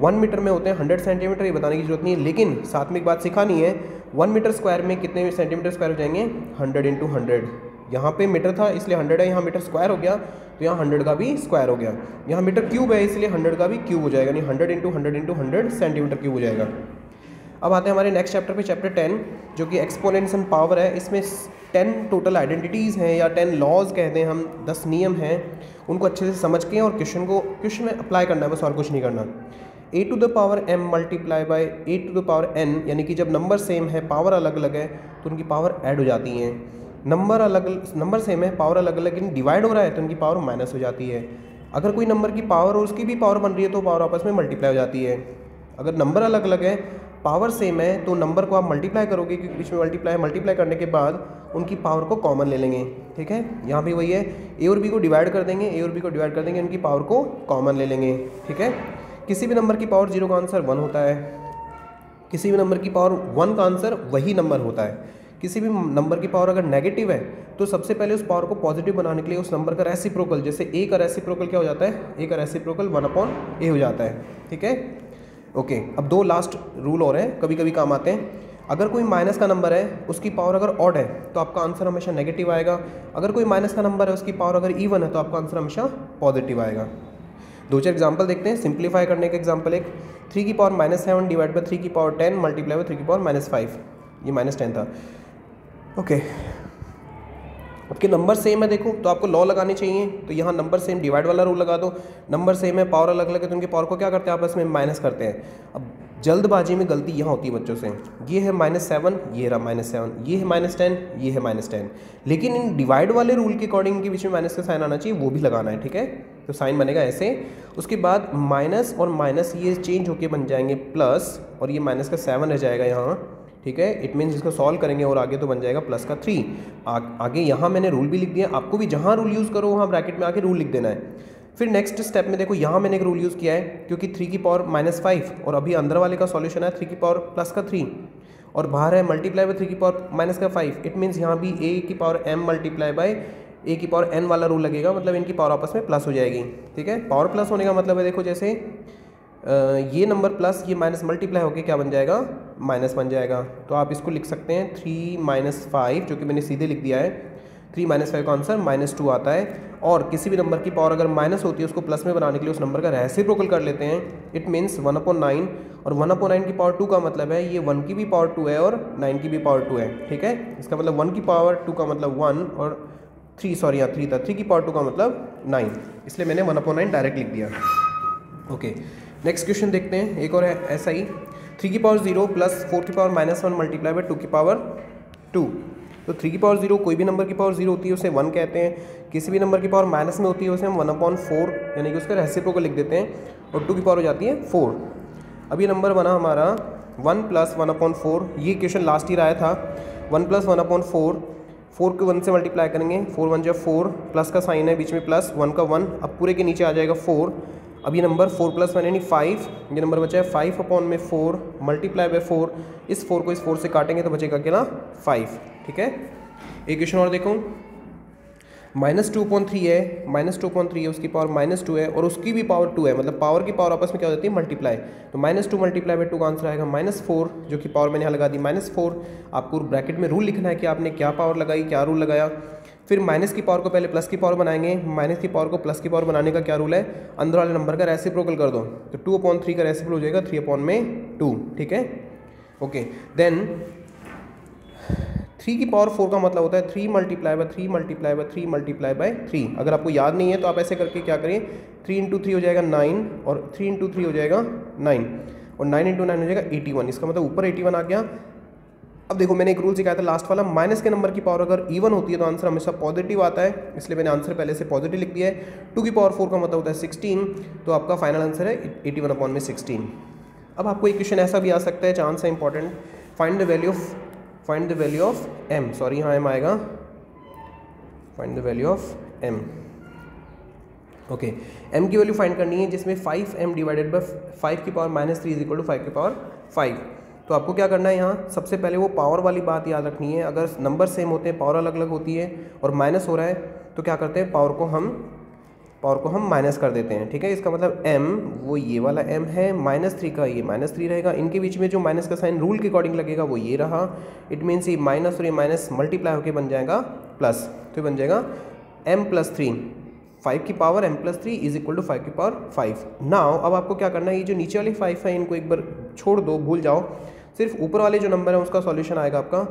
1 मीटर में होते हैं 100 सेंटीमीटर, ये बताने की जरूरत नहीं है, लेकिन साथ में एक बात सिखानी है, 1 मीटर स्क्वायर में कितने सेंटीमीटर स्क्वायर हो जाएंगे, 100 इंटू 100। यहाँ पे मीटर था इसलिए 100 है, यहाँ मीटर स्क्वायर हो गया तो यहाँ 100 का भी स्क्वायर हो गया। यहाँ मीटर क्यूब है इसलिए 100 का भी क्यूब हो जाएगा, यानी 100 इंटू 100 इंटू 100 सेंटीमीटर क्यूब हो जाएगा। अब आते हैं हमारे नेक्स्ट चैप्टर पे, चैप्टर 10, जो कि एक्सपोनेंट्स एंड पावर है। इसमें 10 टोटल आइडेंटिटीज़ हैं या 10 लॉज कहते हैं हम, 10 नियम हैं, उनको अच्छे से समझ के और क्वेश्चन में अप्लाई करना है, बस और कुछ नहीं करना। a to the power m multiply by a to the power n, यानी कि जब नंबर सेम है पावर अलग अलग है तो उनकी पावर ऐड हो जाती हैं। नंबर सेम है पावर अलग अलग लेकिन डिवाइड हो रहा है तो उनकी पावर माइनस हो जाती है। अगर कोई नंबर की पावर और उसकी भी पावर बन रही है तो पावर आपस में मल्टीप्लाई हो जाती है। अगर नंबर अलग अलग है पावर सेम है तो नंबर को आप मल्टीप्लाई करोगे, क्योंकि बीच में मल्टीप्लाई करने के बाद उनकी पावर को कॉमन ले लेंगे। ठीक है, यहाँ भी वही है, ए और बी को डिवाइड कर देंगे, उनकी पावर को कॉमन ले लेंगे। ठीक है, किसी भी नंबर की पावर 0 का आंसर 1 होता है, किसी भी नंबर की पावर 1 का आंसर वही नंबर होता है। किसी भी नंबर की पावर अगर नेगेटिव है तो सबसे पहले उस पावर को पॉजिटिव बनाने के लिए उस नंबर का रेसिप्रोकल, जैसे a का रेसिप्रोकल क्या हो जाता है, a का रेसिप्रोकल 1/a हो जाता है। ठीक है, ओके। अब 2 लास्ट रूल और हैं, कभी कभी काम आते हैं। अगर कोई माइनस का नंबर है उसकी पावर अगर ऑड है तो आपका आंसर हमेशा नेगेटिव आएगा। अगर कोई माइनस का नंबर है उसकी पावर अगर इवन है तो आपका आंसर हमेशा पॉजिटिव आएगा। 2-4 एग्जाम्पल देखते हैं सिंप्लीफाई करने का। एग्जाम्पल एक, 3 की पावर -7 डिवाइड बाई 3 की पावर 10 मल्टीप्लाई बाई 3 की पावर -5, ये -10 था। ओके, आपके नंबर सेम है देखो तो आपको लॉ लगानी चाहिए, तो यहाँ नंबर सेम डिवाइड वाला रूल लगा दो। नंबर सेम है पावर अलग अलग है तो उनकी पावर को क्या करते हैं आपस में माइनस करते हैं। अब जल्दबाजी में गलती यहाँ होती है बच्चों से। ये है -7, ये रहा -7, ये है -10, ये है -10, लेकिन इन डिवाइड वाले रूल के अकॉर्डिंग इनके बीच में माइनस का साइन आना चाहिए, वो भी लगाना है, ठीक है। तो साइन बनेगा ऐसे, उसके बाद माइनस और माइनस ये चेंज होके बन जाएंगे प्लस, और ये माइनस का 7 रह जाएगा यहाँ, ठीक है। इट मीन्स इसको सॉल्व करेंगे और आगे तो बन जाएगा प्लस का 3। आगे यहाँ मैंने रूल भी लिख दिया, आपको भी जहाँ रूल यूज़ करो वहाँ ब्रैकेट में आके रूल लिख देना है। फिर नेक्स्ट स्टेप में देखो, यहाँ मैंने एक रूल यूज़ किया है, क्योंकि 3 की पावर -5 और अभी अंदर वाले का सॉल्यूशन है 3 की पावर प्लस का 3 और बाहर है मल्टीप्लाई बाय 3 की पावर माइनस का 5। इट मीन्स यहाँ भी a की power m multiply by a की पावर n वाला रूल लगेगा, मतलब इनकी पावर आपस में प्लस हो जाएगी, ठीक है। पावर प्लस होने का मतलब है देखो, जैसे ये नंबर प्लस ये माइनस मल्टीप्लाई होकर क्या बन जाएगा, माइनस बन जाएगा। तो आप इसको लिख सकते हैं 3 - 5, जो कि मैंने सीधे लिख दिया है। 3 - 5 का आंसर -2 आता है। और किसी भी नंबर की पावर अगर माइनस होती है उसको प्लस में बनाने के लिए उस नंबर का रेसिप्रोकल कर लेते हैं। इट मीन्स 1/9, और 1/9 की पावर 2 का मतलब है ये 1 की भी पावर 2 है और 9 की भी पावर 2 है, ठीक है। इसका मतलब 1 की पावर 2 का मतलब 1 और 3, सॉरी यहाँ 3 था, 3 की पावर 2 का मतलब 9, इसलिए मैंने 1/9 डायरेक्ट लिख दिया। ओके, नेक्स्ट क्वेश्चन देखते हैं, एक और है ऐसा ही। 3 की पावर 0 प्लस 4 की पावर -1 मल्टीप्लाई बाय 2 की पावर 2। तो 3 की पावर 0 कोई भी नंबर की पावर 0 होती है उसे 1 कहते हैं, किसी भी नंबर की पावर माइनस में होती है उसे हम 1/4 यानी कि उसका रेसिप्रोकल लिख देते हैं, और 2 की पावर हो जाती है 4। अब ये नंबर बना हमारा 1 + 1/4। ये क्वेश्चन लास्ट ईयर आया था। 1 + 1/4, 4 को 1 से मल्टीप्लाई करेंगे, 4 × 1 = 4, प्लस का साइन है बीच में प्लस, 1 का 1, अब पूरे के नीचे आ जाएगा 4। अब ये नंबर 4 + 1 यानी 5, ये नंबर बचा है 5/4 मल्टीप्लाई बाय 4। इस 4 को इस 4 से काटेंगे तो बचेगा अकेला 5, ठीक है। एक क्वेश्चन और देखो, -2/3 है, -2/3 है, उसकी पावर -2 है और उसकी भी पावर 2 है, मतलब पावर की पावर आपस में क्या हो जाती है, मल्टीप्लाई। तो -2 मल्टीप्लाई बाय 2 का आंसर आएगा -4, जो कि पावर मैंने यहाँ लगा दी -4। आपको ब्रैकेट में रूल लिखना है कि आपने क्या पावर लगाई, क्या रूल लगाया। फिर माइनस की पावर को पहले प्लस की पावर बनाएंगे, माइनस की पावर को प्लस की पावर बनाने का क्या रूल है, अंदर वाले नंबर का रेसिप्रोकल कर दो, तो 2/3 का रेसिप्रोकल हो जाएगा 3/2, ठीक है। ओके, देन 3 की पावर 4 का मतलब होता है 3 multiply by 3 multiply by 3 multiply by 3। अगर आपको याद नहीं है तो आप ऐसे करके क्या करिए, 3 × 3 हो जाएगा 9, और 3 × 3 हो जाएगा 9, और 9 × 9 हो जाएगा 81। इसका मतलब ऊपर 81 आ गया। अब देखो, मैंने एक रूल सिखाया था लास्ट वाला, माइनस के नंबर की पावर अगर इवन होती है तो आंसर हमेशा पॉजिटिव आता है, इसलिए मैंने आंसर पहले से पॉजिटिव लिख दिया है। 2 की पावर 4 का मतलब होता है 16, तो आपका फाइनल आंसर है 81/16। अब आपको एक क्वेश्चन ऐसा भी आ सकता है, चांस है important, find the value of m, sorry यहाँ m आएगा, find the value of m। Okay, m की वैल्यू फाइंड करनी है, जिसमें 5m डिवाइडेड बाय 5 की पावर -3 = 5 की पावर 5। तो आपको क्या करना है, यहाँ सबसे पहले वो पावर वाली बात याद रखनी है। अगर नंबर सेम होते हैं, पावर अलग अलग होती है और माइनस हो रहा है, तो क्या करते हैं, पावर को हम माइनस कर देते हैं, ठीक है। इसका मतलब m वो ये वाला m है, -3 का ये -3 रहेगा, इनके बीच में जो माइनस का साइन रूल के अकॉर्डिंग लगेगा वो ये रहा। इट मीन्स ये माइनस और ये माइनस मल्टीप्लाई होकर बन जाएगा प्लस, तो बन जाएगा m + 3, 5 की पावर m + 3 = 5 की पावर 5। नाउ अब आपको क्या करना है, ये जो नीचे वाले 5 है इनको एक बार छोड़ दो, भूल जाओ, सिर्फ ऊपर वाले जो नंबर है उसका सॉल्यूशन आएगा आपका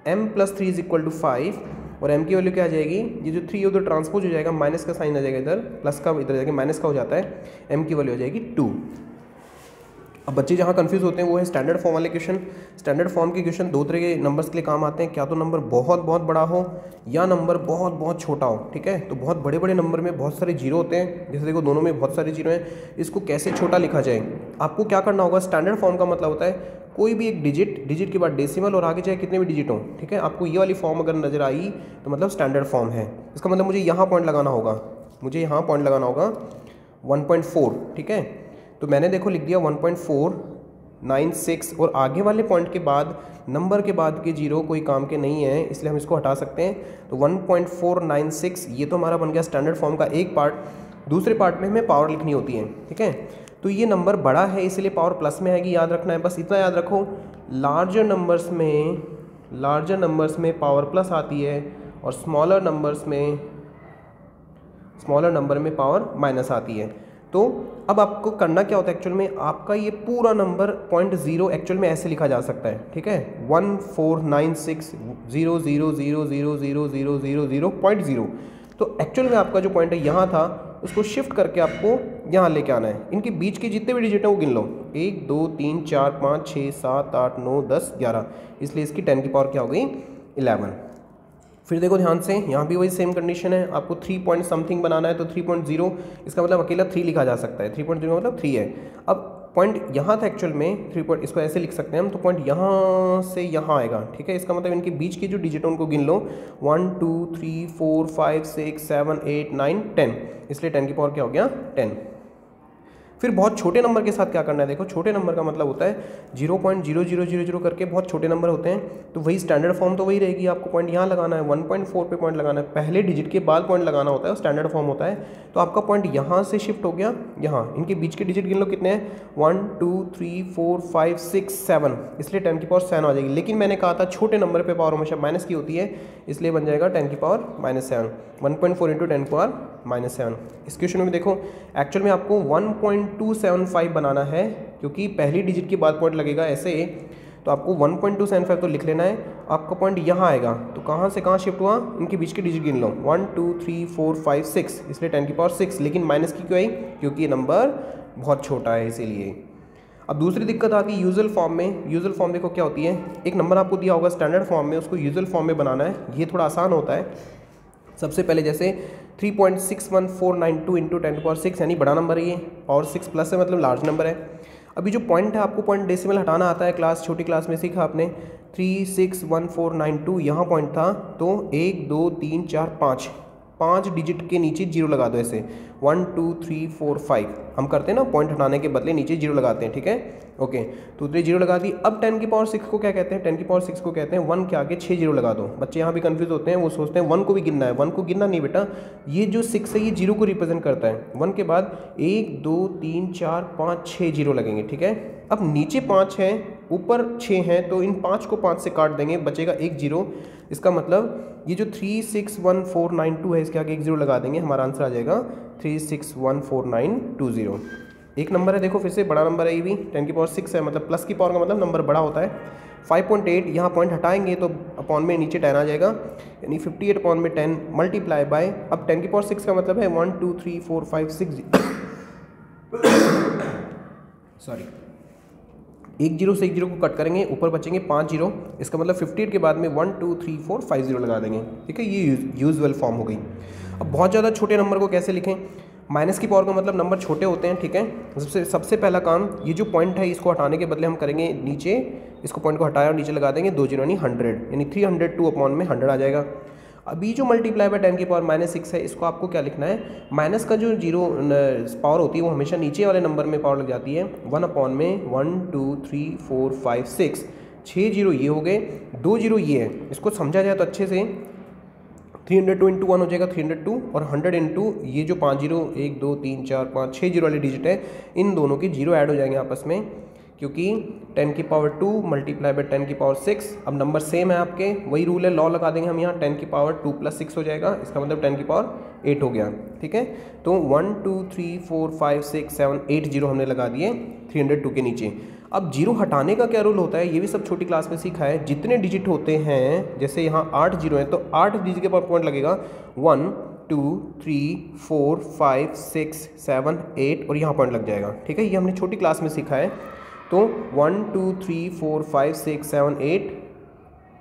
m + 3 = 5, और m की वैल्यू क्या आ जाएगी, ये जो 3 उधर ट्रांसपोज हो जाएगा, माइनस का साइन आ जाएगा इधर, प्लस का इधर जाएगा, माइनस का हो जाता है, m की वैल्यू आ जाएगी 2। अब बच्चे जहाँ कंफ्यूज होते हैं वो है स्टैंडर्ड फॉर्म वाले क्वेश्चन। स्टैंडर्ड फॉर्म के क्वेश्चन दो तरह के नंबर्स के लिए काम आते हैं, क्या तो नंबर बहुत बहुत बड़ा हो या नंबर बहुत बहुत छोटा हो, ठीक है। तो बहुत बड़े बड़े नंबर में बहुत सारे जीरो होते हैं, जैसे देखो दोनों में बहुत सारे जीरो हैं, इसको कैसे छोटा लिखा जाए। आपको क्या करना होगा, स्टैंडर्ड फॉर्म का मतलब होता है कोई भी एक डिजिट के बाद डेसिमल और आगे चाहे कितने भी डिजिट हों, ठीक है। आपको ये वाली फॉर्म अगर नजर आई तो मतलब स्टैंडर्ड फॉर्म है। इसका मतलब मुझे यहाँ पॉइंट लगाना होगा, 1.4, ठीक है। तो मैंने देखो लिख दिया 1.496, और आगे वाले पॉइंट के बाद नंबर के बाद के जीरो कोई काम के नहीं है, इसलिए हम इसको हटा सकते हैं। तो 1.496 ये तो हमारा बन गया स्टैंडर्ड फॉर्म का एक पार्ट। दूसरे पार्ट में हमें पावर लिखनी होती है, ठीक है। तो ये नंबर बड़ा है इसलिए पावर प्लस में आएगी, याद रखना है, बस इतना याद रखो। लार्जर नंबर्स में पावर प्लस आती है और स्मॉलर नंबर में पावर माइनस आती है। तो अब आपको करना क्या होता है एक्चुअल में, आपका ये पूरा नंबर 0.0 एक्चुअल में ऐसे लिखा जा सकता है, ठीक है। 1496000000000.0। तो एक्चुअल में आपका जो पॉइंट है यहाँ था, उसको शिफ्ट करके आपको यहाँ लेके आना है, इनके बीच के जितने भी डिजिट हैं वो गिन लो, 1 2 3 4 5 6 7 8 9 10 11, इसलिए इसकी 10 की पावर क्या हो गई 11। फिर देखो ध्यान से, यहाँ भी वही सेम कंडीशन है, आपको 3 पॉइंट समथिंग बनाना है तो 3.0, इसका मतलब अकेला 3 लिखा जा सकता है, 3.0 मतलब 3 है। अब पॉइंट यहाँ था एक्चुअल में 3 पॉइंट, इसको ऐसे लिख सकते हैं हम, तो पॉइंट यहाँ से यहाँ आएगा, ठीक है। इसका मतलब इनके बीच के जो डिजिट है उनको गिन लो, 1 2 3 4 5 6 7 8 9 10, इसलिए 10 की पावर क्या हो गया 10। फिर बहुत छोटे नंबर के साथ क्या करना है, देखो छोटे नंबर का मतलब होता है 0.0000 करके बहुत छोटे नंबर होते हैं, तो वही स्टैंडर्ड फॉर्म तो वही रहेगी, आपको पॉइंट यहाँ लगाना है, 1.4 पे पॉइंट लगाना है, पहले डिजिट के बाद पॉइंट लगाना होता है, स्टैंडर्ड फॉर्म होता है। तो आपका पॉइंट यहाँ से शिफ्ट हो गया यहाँ, इनके बीच के डिजिट गिन लो कितने हैं, 1 2 3 4 5 6 7, इसलिए 10 की पावर 7 आ जाएगी। लेकिन मैंने कहा था छोटे नंबर पे पावर हमेशा माइनस की होती है, इसलिए बन जाएगा 10 की पावर -7, 1.4 इंटू 10 की पावर -7। इस क्वेश्चन में देखो एक्चुअल में आपको 1.275 बनाना है, क्योंकि पहली डिजिट के बाद पॉइंट लगेगा ऐसे, तो आपको 1.275 तो लिख लेना है। आपका पॉइंट यहाँ आएगा तो कहाँ से कहाँ शिफ्ट हुआ, इनके बीच के डिजिट गिन लो, 1 2 3 4 5 6, इसलिए 10 की पावर 6, लेकिन माइनस की क्यों आई, क्योंकि ये नंबर बहुत छोटा है इसीलिए। अब दूसरी दिक्कत आती है यूजुअल फॉर्म में। यूजुअल फॉर्म देखो क्या होती है, एक नंबर आपको दिया होगा स्टैंडर्ड फॉर्म में, उसको यूजुअल फॉर्म में बनाना है, ये थोड़ा आसान होता है। सबसे पहले जैसे 3.61492 इंटू 10 की पावर 6, यानी बड़ा नंबर है ये, पावर 6 प्लस है मतलब लार्ज नंबर है। अभी जो पॉइंट है आपको पॉइंट डेसिमल हटाना आता है, छोटी क्लास में सीखा आपने, 361492 यहाँ पॉइंट था, तो 1 2 3 4 5 डिजिट के नीचे जीरो लगा दो ऐसे, 1 2 3 4 5 हम करते हैं ना, पॉइंट हटाने के बदले नीचे जीरो लगाते हैं, ठीक है ओके। तो उतनी जीरो लगा दी। अब 10 की पावर 6 को क्या कहते हैं, 10 की पावर 6 को कहते हैं 1 के आगे 6 जीरो लगा दो। बच्चे यहाँ भी कंफ्यूज होते हैं, वो सोचते हैं 1 को भी गिनना है, 1 को गिनना नहीं बेटा, ये जो 6 है ये जीरो को रिप्रेजेंट करता है। 1 के बाद 1 2 3 4 5 6 जीरो लगेंगे, ठीक है। अब नीचे 5 हैं ऊपर 6 हैं, तो इन 5 को 5 से काट देंगे, बचेगा 1 जीरो। इसका मतलब ये जो 361492 है इसके आगे 1 जीरो लगा देंगे, हमारा आंसर आ जाएगा 361492 एक नंबर है। देखो फिर से बड़ा नंबर है ये भी, 10 की पावर 6 है, मतलब प्लस की पावर का मतलब नंबर बड़ा होता है। 5.8 यहाँ पॉइंट हटाएंगे तो अपॉन में नीचे 10 आ जाएगा, यानी 58 अपॉन में 10 मल्टीप्लाई बाय, अब 10 की पावर 6 का मतलब है 1 2 3 4 5 6 सॉरी 1 जीरो से 1 जीरो को कट करेंगे, ऊपर बचेंगे 5 जीरो, इसका मतलब 58 के बाद में 1 2 3 4 5 जीरो लगा देंगे, ठीक है। ये यूजुअल फॉर्म हो गई। अब बहुत ज़्यादा छोटे नंबर को कैसे लिखें, माइनस की पावर का मतलब नंबर छोटे होते हैं, ठीक है। सबसे पहला काम, ये जो पॉइंट है इसको हटाने के बदले हम करेंगे नीचे, इसको पॉइंट को हटाया और नीचे लगा देंगे 2 जीरो, यानी 100, यानी 302 अपॉन में 100 आ जाएगा। अभी जो मल्टीप्लाई बाय 10 की पावर -6 है, इसको आपको क्या लिखना है, माइनस का जो जीरो पावर होती है वो हमेशा नीचे वाले नंबर में पावर लग जाती है। 1 अपॉन में 1 2 3 4 5 6, 6 जीरो ये हो गए, 2 जीरो ये है। इसको समझा जाए तो अच्छे से 302 इंटू 1 हो जाएगा 302, और 100 इंटू ये जो 5 जीरो 1 2 3 4 5 6 जीरो वाली डिजिट है, इन दोनों के जीरो ऐड हो जाएंगे आपस में, क्योंकि 10 की पावर 2 मल्टीप्लाई बाय 10 की पावर 6। अब नंबर सेम है आपके, वही रूल है, लॉ लगा देंगे हम यहाँ, 10 की पावर 2 + 6 हो जाएगा, इसका मतलब 10 की पावर 8 हो गया, ठीक है। तो 1 2 3 4 5 6 7 8 जीरो हमने लगा दिए 302 के नीचे। अब जीरो हटाने का क्या रूल होता है, ये भी सब छोटी क्लास में सीखा है। जितने डिजिट होते हैं, जैसे यहाँ 8 जीरो हैं, तो 8 डिजिट के पावर पॉइंट लगेगा 1 2 3 4 5 6 7 8, और यहाँ पॉइंट लग जाएगा, ठीक है। ये हमने छोटी क्लास में सीखा है। तो 1 2 3 4 5 6 7 8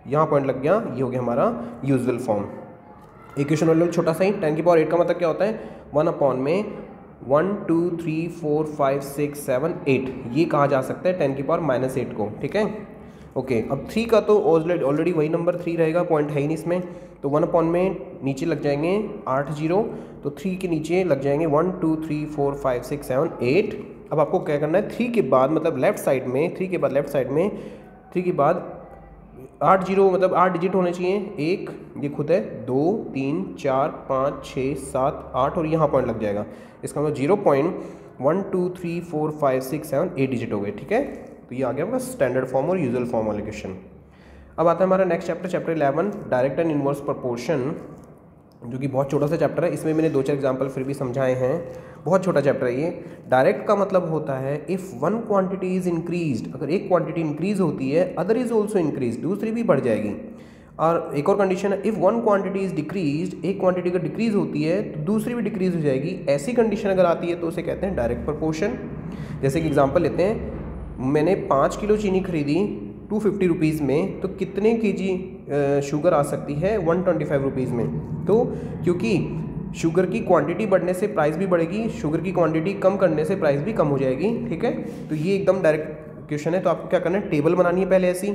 यहाँ पॉइंट लग गया, ये हो गया हमारा यूजुअल फॉर्म। इक्वेशन वाला छोटा सा ही, 10 की पावर 8 का मतलब क्या होता है, 1 अपॉन में 1 2 3 4 5 6 7 8, ये कहा जा सकता है 10 की पावर -8 को, ठीक है ओके। अब 3 का तो ऑलरेडी वही नंबर 3 रहेगा, पॉइंट है ही नहीं इसमें, तो 1 अपॉन में नीचे लग जाएंगे 8 जीरो, तो 3 के नीचे लग जाएंगे 1 2 3 4 5 6 7 8। अब आपको क्या करना है, 3 के बाद मतलब लेफ्ट साइड में, 3 के बाद लेफ्ट साइड में, 3 के बाद 8 जीरो मतलब 8 डिजिट होने चाहिए, 1 ये खुद है, 2 3 4 5 6 7 8, और यहाँ पॉइंट लग जाएगा, इसका मतलब 0.1 2 3 4 5 6 7 8 डिजिट हो गए, ठीक है। तो ये आ गया बस स्टैंडर्ड फॉर्म और यूजुअल फॉर्म वाले क्वेश्चन। अब आता है हमारा next chapter, chapter 11 direct and inverse proportion, जो कि बहुत छोटा सा चैप्टर है। इसमें मैंने 2-4 एग्जाम्पल फिर भी समझाए हैं, बहुत छोटा चैप्टर है ये। डायरेक्ट का मतलब होता है if one quantity is increased, अगर एक क्वांटिटी इंक्रीज होती है, अदर इज ऑल्सो इंक्रीज, दूसरी भी बढ़ जाएगी। और एक और कंडीशन है, if one quantity is decreased, एक क्वांटिटी अगर डिक्रीज होती है तो दूसरी भी डिक्रीज हो जाएगी। ऐसी कंडीशन अगर आती है तो उसे कहते हैं डायरेक्ट प्रोपोर्शन। जैसे कि एग्जांपल लेते हैं, मैंने 5 किलो चीनी खरीदी 250 रुपीज़ में, तो कितने केजी शुगर आ सकती है 125 रुपीज़ में। तो क्योंकि शुगर की क्वांटिटी बढ़ने से प्राइस भी बढ़ेगी, शुगर की क्वांटिटी कम करने से प्राइस भी कम हो जाएगी, ठीक है। तो ये एकदम डायरेक्ट क्वेश्चन है। तो आपको क्या करना है, टेबल बनानी है पहले ऐसी,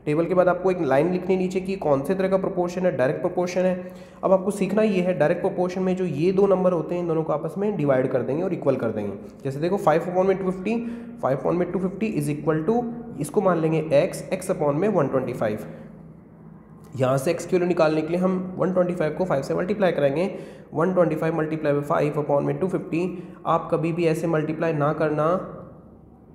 टेबल के बाद आपको एक लाइन लिखनी नीचे कि कौन से तरह का प्रोपोर्शन है, डायरेक्ट प्रोपोर्शन है। अब आपको सीखना ये है, डायरेक्ट प्रोपोर्शन में जो ये दो नंबर होते हैं इन दोनों को आपस में डिवाइड कर देंगे और इक्वल कर देंगे। जैसे देखो 5/250, 5/250 इज इक्वल टू, इसको मान लेंगे x/125। यहाँ से x की वैल्यू निकालने के लिए हम 125 को 5 से मल्टीप्लाई करेंगे। 125 मल्टीप्लाई बाई 5/250। आप कभी भी ऐसे मल्टीप्लाई ना करना,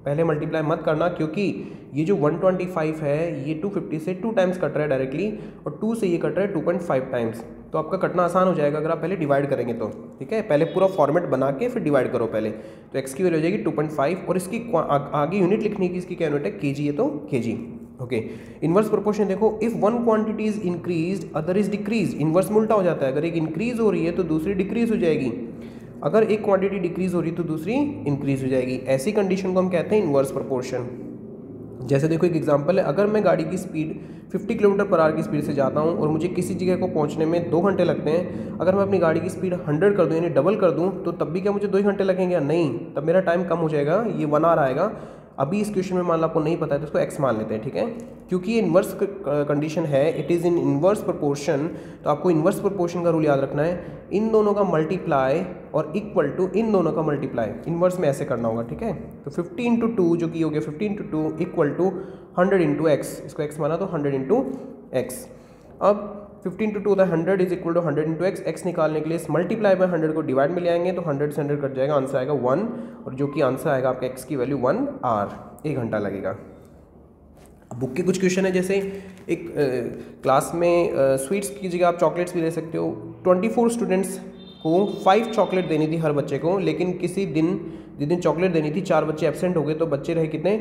पहले मल्टीप्लाई मत करना, क्योंकि ये जो 125 है ये 250 से 2 टाइम्स कट रहा है डायरेक्टली, और 2 से ये कट रहा है 2.5 टाइम्स। तो आपका कटना आसान हो जाएगा अगर आप पहले डिवाइड करेंगे तो, ठीक है। पहले पूरा फॉर्मेट बना के फिर डिवाइड करो पहले। तो x की वैल्यू हो जाएगी 2.5, और इसकी आगे यूनिट लिखने की, इसकी क्या यूनिट है, केजी है तो केजी, ओके। इन्वर्स प्रोपोर्शन देखो, if one quantity is increase other is decrease. Inverse में उल्टा हो जाता है, अगर एक इंक्रीज हो रही है तो दूसरी डिक्रीज हो जाएगी, अगर एक क्वांटिटी डिक्रीज हो रही है तो दूसरी इंक्रीज हो जाएगी। ऐसी कंडीशन को हम कहते हैं इन्वर्स प्रोपोर्शन। जैसे देखो एक एग्जांपल है, अगर मैं गाड़ी की स्पीड 50 किलोमीटर/आवर की स्पीड से जाता हूं और मुझे किसी जगह को पहुंचने में 2 घंटे लगते हैं, अगर मैं अपनी गाड़ी की स्पीड 100 कर दूं यानी डबल कर दूं, तो तब भी क्या मुझे 2 ही घंटे लगेंगे? नहीं, तब मेरा टाइम कम हो जाएगा, ये 1 आवर आएगा। अभी इस क्वेश्चन में मान लो आपको नहीं पता है तो इसको x मान लेते हैं, ठीक है। क्योंकि ये इन्वर्स कंडीशन है, it is in inverse proportion, तो आपको इन्वर्स प्रोपोर्शन का रूल याद रखना है, इन दोनों का मल्टीप्लाई और इक्वल टू इन दोनों का मल्टीप्लाई इन्वर्स में ऐसे करना होगा, ठीक है। तो 50 × 2 जो कि हो गया 50 × 2 इक्वल टू 100 × x, इसको x माना तो 100 × x। अब 15 × 2 100 is equal to 100 × x। x निकालने के लिए इस मल्टीप्लाई बाय 100 को डिवाइड में ले आएंगे तो 100 से 100 कट जाएगा, आंसर आएगा 1, और जो कि आंसर आएगा आपका x की वैल्यू 1 आवर, 1 घंटा लगेगा। बुक के कुछ क्वेश्चन है, जैसे एक क्लास में स्वीट्स की जगह आप चॉकलेट्स भी ले सकते हो। 24 स्टूडेंट्स को 5 चॉकलेट देनी थी हर बच्चे को, लेकिन किसी दिन जिस दिन चॉकलेट देनी थी 4 बच्चे एब्सेंट हो गए, तो बच्चे रहे कितने?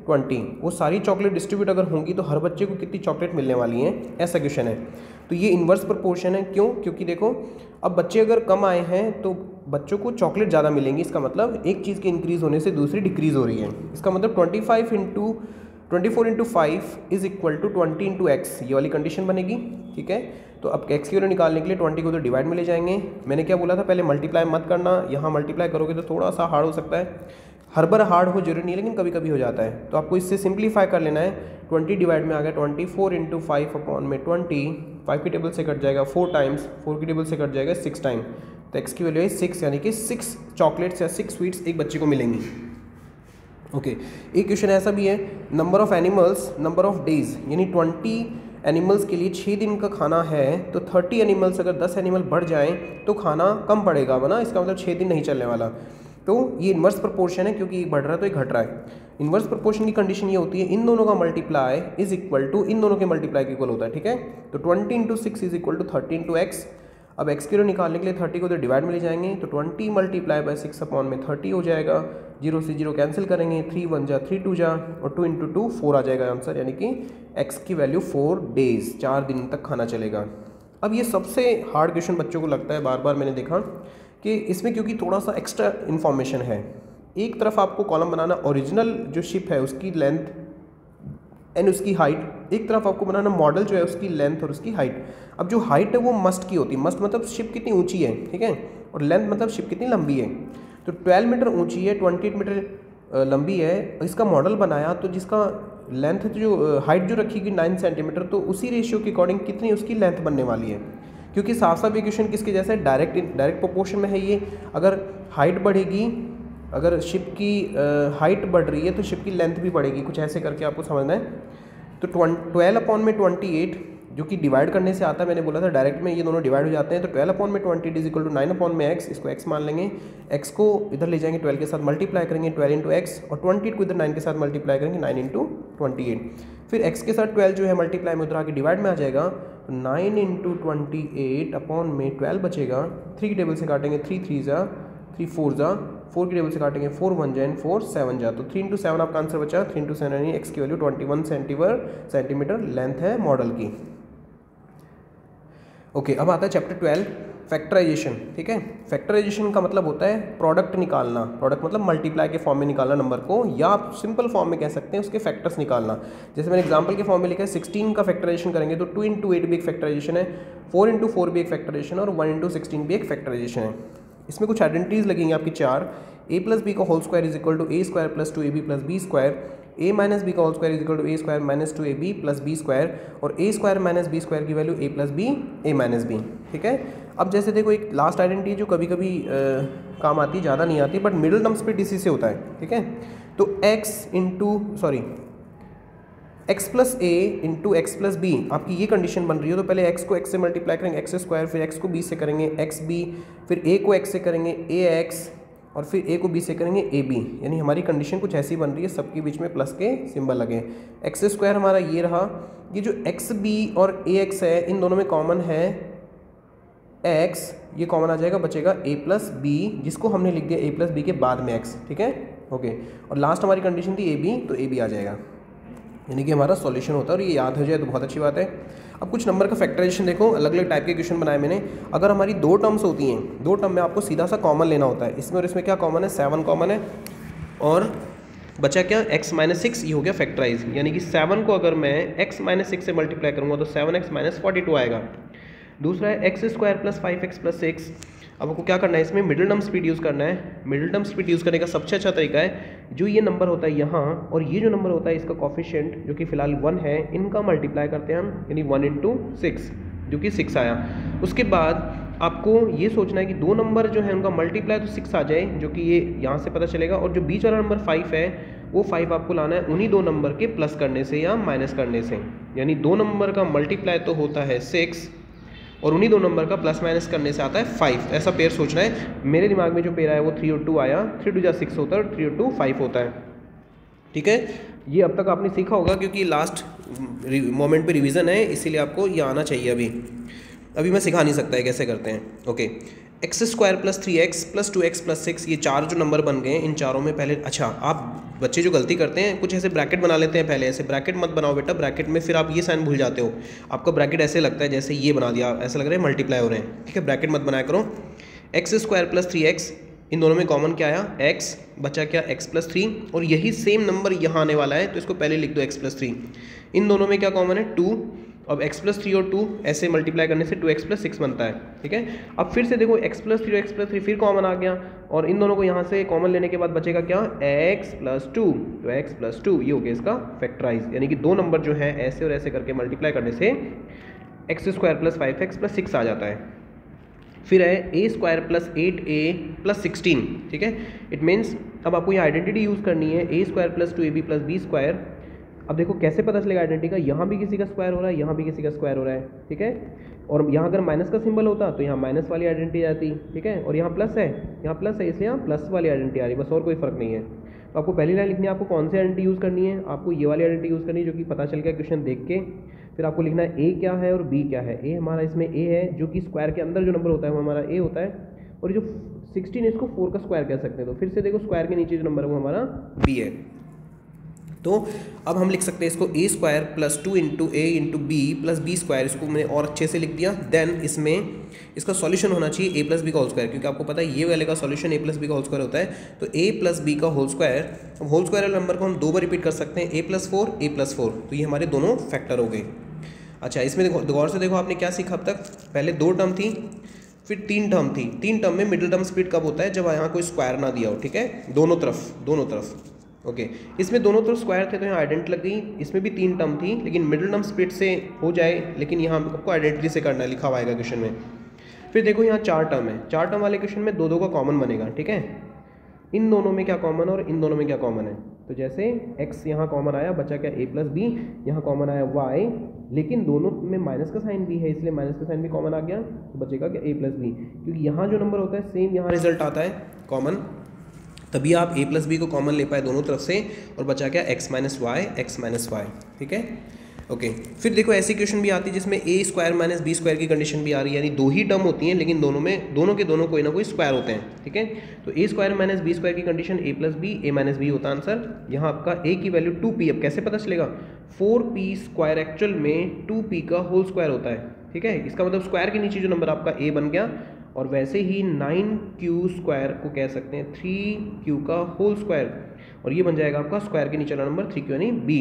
20। वो सारी चॉकलेट डिस्ट्रीब्यूट अगर होंगी तो हर बच्चे को कितनी चॉकलेट मिलने वाली हैं, ऐसा क्वेश्चन है। तो ये इन्वर्स प्रोपोर्शन है। क्यों? क्योंकि देखो अब बच्चे अगर कम आए हैं तो बच्चों को चॉकलेट ज़्यादा मिलेंगी, इसका मतलब एक चीज़ के इंक्रीज़ होने से दूसरी डिक्रीज़ हो रही है। इसका मतलब 24 × 5 इज इक्वल टू 20 × x, ये वाली कंडीशन बनेगी, ठीक है। तो अब x की वैल्यू निकालने के लिए 20 को तो डिवाइड में ले जाएंगे। मैंने क्या बोला था पहले, मल्टीप्लाई मत करना, यहाँ मल्टीप्लाई करोगे तो थोड़ा सा हार्ड हो सकता है, हर बार हार्ड हो जरूरी नहीं है, लेकिन कभी कभी हो जाता है। तो आपको इससे सिंप्लीफाई कर लेना है। 20 डिवाइड में आ गया 24 × 5/20, 5 की टेबल से कट जाएगा 4 टाइम्स, 4 की टेबल से कट जाएगा 6 टाइम, तो x की वैल्यू है 6, यानी कि 6 चॉकलेट्स या 6 स्वीट्स एक बच्चे को मिलेंगी, ओके। एक क्वेश्चन ऐसा भी है, number of animals number of days, यानी 20 एनिमल्स के लिए 6 दिन का खाना है, तो 30 एनिमल्स अगर 10 एनिमल बढ़ जाएं तो खाना कम पड़ेगा ना, इसका मतलब 6 दिन नहीं चलने वाला। तो ये इन्वर्स प्रोपोर्शन है, क्योंकि एक बढ़ रहा है तो एक घट रहा है। इन्वर्स प्रोपोर्शन की कंडीशन ये होती है, इन दोनों का मल्टीप्लाई इज इक्वल टू इन दोनों के मल्टीप्लाई के इक्वल होता है, ठीक है। तो 20 × 6 इज इक्वल टू 30 × x। अब x की वैल्यू निकालने के लिए 30 को तो डिवाइड में ले जाएंगे, तो 20 मल्टीप्लाई बाय 6/30 हो जाएगा, 0 से 0 कैंसिल करेंगे, 3 1 जा 3 2 जा, और 2 × 2 4 आ जाएगा आंसर, यानी कि x की वैल्यू 4 डेज, 4 दिन तक खाना चलेगा। अब ये सबसे हार्ड क्वेश्चन बच्चों को लगता है, बार बार मैंने देखा कि इसमें क्योंकि थोड़ा सा एक्स्ट्रा इन्फॉर्मेशन है। एक तरफ आपको कॉलम बनाना ओरिजिनल जो शिप है उसकी लेंथ एंड उसकी हाइट, एक तरफ आपको बनाना मॉडल जो है उसकी लेंथ और उसकी हाइट। अब जो हाइट है वो मस्ट की होती है, मस्ट मतलब शिप कितनी ऊंची है, ठीक है, और लेंथ मतलब शिप कितनी लंबी है। तो 12 मीटर ऊंची है, 28 मीटर लंबी है, इसका मॉडल बनाया तो जिसका लेंथ जो हाइट जो रखी गई 9 सेंटीमीटर, तो उसी रेशियो के अकॉर्डिंग कितनी उसकी लेंथ बनने वाली है। क्योंकि साफ साफ इक्वेशन किसके जैसा है, डायरेक्ट प्रोपोर्शन में है ये। अगर हाइट बढ़ेगी, अगर शिप की हाइट बढ़ रही है तो शिप की लेंथ भी बढ़ेगी, कुछ ऐसे करके आपको समझना है। तो 12/28 जो कि डिवाइड करने से आता है, मैंने बोला था डायरेक्ट में ये दोनों डिवाइड हो जाते हैं। तो 12/28 इज इक्वल टू 9/x, इसको x मान लेंगे, x को इधर ले जाएंगे 12 के साथ मल्टीप्लाई करेंगे 12 × x, और 28 को इधर 9 के साथ मल्टीप्लाई करेंगे 9 × 28। फिर x के साथ 12 जो है मल्टीप्लाई में उधर आके डिवाइड में आ जाएगा, 9 × 28/12 बचेगा, 3 की टेबल से काटेंगे 3 3 जा 3 4 जा, 4 की टेबल से काटेंगे 4 1 जा 4 7 जा, तो 3 × 7 आपका आंसर बचा। 3 × 7 यानी x की वैल्यू 21 सेंटीमीटर लेंथ है मॉडल की। ओके, अब आता है चैप्टर 12 फैक्टराइजेशन। ठीक है, फैक्टराइजेशन का मतलब होता है प्रोडक्ट निकालना। प्रोडक्ट मतलब मल्टीप्लाई के फॉर्म में निकालना नंबर को, या आप सिंपल फॉर्म में कह सकते हैं उसके फैक्टर्स निकालना। जैसे मैंने एग्जांपल के फॉर्म में लिखा है 16 का फैक्टराइजेशन करेंगे तो 2 × 8 भी एक फैक्टराइजेशन है, 4 × 4 भी एक फैक्टराइजेशन है, और 1 × 16 भी एक फैक्टराइजेशन है। इसमें कुछ आइडेंटिटीज लगेंगी आपकी 4। a + b का whole square is equal to a square plus 2ab plus b square, a minus b का whole square is equal to a square minus 2ab plus b square, और a square minus b square की value a plus b a minus b। ठीक है, अब जैसे देखो एक last identity जो कभी कभी काम आती है, ज़्यादा नहीं आती, बट मिडिल टर्म स्प्लिट इसी से होता है। ठीक है, तो x plus a into X plus B आपकी ये कंडीशन बन रही हो, तो पहले x को x से मल्टीप्लाई करेंगे एक्स स्क्वायर, फिर x को b से करेंगे एक्स बी, फिर a को x से करेंगे ax, और फिर a को b से करेंगे ab। यानी हमारी कंडीशन कुछ ऐसी बन रही है, सबके बीच में प्लस के सिंबल लगे। एक्स स्क्वायर हमारा ये रहा, ये जो एक्स बी और ax है इन दोनों में कॉमन है x, ये कॉमन आ जाएगा, बचेगा a प्लस बी, जिसको हमने लिख दिया a प्लस बी के बाद में x। ठीक है, ओके, और लास्ट हमारी कंडीशन थी ab, तो ab आ जाएगा, यानी कि हमारा सॉल्यूशन होता है। और ये याद हो जाए तो बहुत अच्छी बात है। अब कुछ नंबर का फैक्टराइजेशन देखो, अलग अलग टाइप के क्वेश्चन बनाए मैंने। अगर हमारी 2 टर्म्स होती हैं, 2 टर्म में आपको सीधा सा कॉमन लेना होता है। इसमें और इसमें क्या कॉमन है, 7 कॉमन है, और बचा क्या, x माइनस 6, ये हो गया फैक्टराइज। यानी कि 7 को अगर मैं x माइनस 6 से मल्टीप्लाई करूँगा तो 7x माइनस 42 आएगा। दूसरा है x square plus 5x plus 6। अब आपको क्या करना है, इसमें मिडिल टर्म स्पीड यूज़ करना है। मिडिल टर्म स्पीड यूज़ करने का सबसे अच्छा तरीका है, जो ये नंबर होता है यहाँ और ये जो नंबर होता है इसका कोफिशिएंट जो कि फिलहाल 1 है, इनका मल्टीप्लाई करते हैं हम, यानी 1 × 6 जो कि 6 आया। उसके बाद आपको ये सोचना है कि 2 नंबर जो है उनका मल्टीप्लाई तो 6 आ जाए, जो कि ये यहाँ से पता चलेगा, और जो बीच वाला नंबर 5 है वो 5 आपको लाना है उन्हीं 2 नंबर के प्लस करने से या माइनस करने से। यानी 2 नंबर का मल्टीप्लाई तो होता है 6 और उन्हीं 2 नंबर का प्लस माइनस करने से आता है 5। ऐसा पेयर सोचना है। मेरे दिमाग में जो पेयर आया वो 3 और 2 आया, 3 × 2 6 होता है और 3 और 2 5 होता है। ठीक है, ये अब तक आपने सीखा होगा क्योंकि लास्ट मोमेंट पे रिवीजन है, इसीलिए आपको ये आना चाहिए। अभी मैं सिखा नहीं सकता है कैसे करते हैं। Okay, x square plus 3x plus 2x plus 6, ये 4 जो नंबर बन गए इन चारों में पहले, अच्छा आप बच्चे जो गलती करते हैं कुछ ऐसे ब्रैकेट बना लेते हैं पहले। ऐसे ब्रैकेट मत बनाओ बेटा, ब्रैकेट में फिर आप ये साइन भूल जाते हो। आपका ब्रैकेट ऐसे लगता है जैसे ये बना दिया, ऐसा लग रहा है मल्टीप्लाई हो रहे हैं। ठीक है, ब्रैकेट मत बनाया करो। एक्स स्क्वायर प्लस 3x, इन दोनों में कॉमन क्या आया, x, बचा क्या x प्लस 3, और यही सेम नंबर यहाँ आने वाला है तो इसको पहले लिख दो x प्लस 3। इन दोनों में क्या कॉमन है, 2। अब x प्लस 3 और 2 ऐसे मल्टीप्लाई करने से 2x प्लस 6 बनता है। ठीक है, अब फिर से देखो x प्लस 3 और x प्लस 3 फिर कॉमन आ गया, और इन दोनों को यहाँ से कॉमन लेने के बाद बचेगा क्या, x प्लस 2, तो x प्लस 2 ये हो गया इसका फैक्टराइज। यानी कि 2 नंबर जो है ऐसे और ऐसे करके मल्टीप्लाई करने से x square plus 5x plus 6 आ जाता है। फिर है a square plus 8a plus 16। ठीक है, इट मीन्स अब आपको ये आइडेंटिटी यूज़ करनी है, a square plus 2ab plus b square. अब देखो कैसे पता चलेगा आइडेंटिटी का, यहाँ भी किसी का स्क्वायर हो रहा है, यहाँ भी किसी का स्क्वायर हो रहा है। ठीक है, और यहाँ अगर माइनस का सिंबल होता तो यहाँ माइनस वाली आइडेंटिटी आती। ठीक है, और यहाँ प्लस है, यहाँ प्लस है, इसलिए यहाँ प्लस वाली आइडेंटिटी आ रही है, बस और कोई फर्क नहीं है। तो आपको पहली लाइन लिखनी है, आपको कौन सी आइडेंटिटी यूज़ करनी है, आपको ये वाली आइडेंटिटी यूज़ करनी है जो कि पता चल गया क्वेश्चन देख के। फिर आपको लिखना है a क्या है और b क्या है। a हमारा इसमें a है, जो कि स्क्वायर के अंदर जो नंबर होता है वो हमारा a होता है, और जो 16 इसको 4 का स्क्वायर कह सकते हैं। तो फिर से देखो स्क्वायर के नीचे जो नंबर है वो हमारा b है। तो अब हम लिख सकते हैं इसको a square plus 2 × a × b plus b square, इसको मैंने और अच्छे से लिख दिया। देन इसमें इसका सॉल्यूशन होना चाहिए a प्लस बी का होल स्क्वायर, क्योंकि आपको पता है ये वाले का सॉल्यूशन a प्लस बी का होल स्क्वायर होता है। तो a प्लस बी का होल स्क्वायर, अब होल स्क्वायर वाले नंबर को हम 2 बार रिपीट कर सकते हैं, a प्लस 4 a प्लस 4, तो ये हमारे दोनों फैक्टर हो गए। अच्छा, इसमें देखो गौर से देखो आपने क्या सीखा अब तक, पहले 2 टर्म थी, फिर 3 टर्म थी। 3 टर्म में मिडिल टर्म स्प्लिट कब होता है, जब यहाँ कोई स्क्वायर ना दिया हो। ठीक है, दोनों तरफ। ओके, इसमें दोनों तरफ स्क्वायर थे तो यहाँ आइडेंटिटी लग गई। इसमें भी 3 टर्म थी, लेकिन मिडिल टर्म स्प्लिट से हो जाए, लेकिन यहाँ आपको आइडेंटिटी से करना है, लिखा हुआ आएगा क्वेश्चन में। फिर देखो यहाँ 4 टर्म है, 4 टर्म वाले क्वेश्चन में 2 का कॉमन बनेगा। ठीक है, इन दोनों में क्या कॉमन है और इन दोनों में क्या कॉमन है, तो जैसे x यहाँ कॉमन आया, बचा क्या a प्लस बी, यहाँ कॉमन आया y, लेकिन दोनों में माइनस का साइन भी है इसलिए माइनस का साइन भी कॉमन आ गया, तो बचेगा क्या a प्लस बी, क्योंकि यहाँ जो नंबर होता है सेम यहाँ रिजल्ट आता है कॉमन, तभी आप a प्लस बी को कॉमन ले पाए दोनों तरफ से, और बचा क्या x माइनस वाई। ठीक है, ओके। फिर देखो ऐसी क्वेश्चन भी आती है जिसमें a square minus B square की कंडीशन भी आ रही है, यानी 2 ही टर्म होती हैं लेकिन दोनों के दोनों कोई ना कोई स्क्वायर होते हैं। ठीक है, तो a square minus B square की condition a plus B, a minus b होता है आंसर। यहाँ आपका a की वैल्यू 2p, अब कैसे पता चलेगा, 4p स्क्वायर एक्चुअल में 2p का होल स्क्वायर होता है। ठीक है। इसका मतलब स्क्वायर के नीचे जो नंबर आपका a बन गया, और वैसे ही 9q स्क्वायर को कह सकते हैं 3q का होल स्क्वायर, और ये बन जाएगा आपका स्क्वायर के नीचे वाला नंबर 3q यानी b।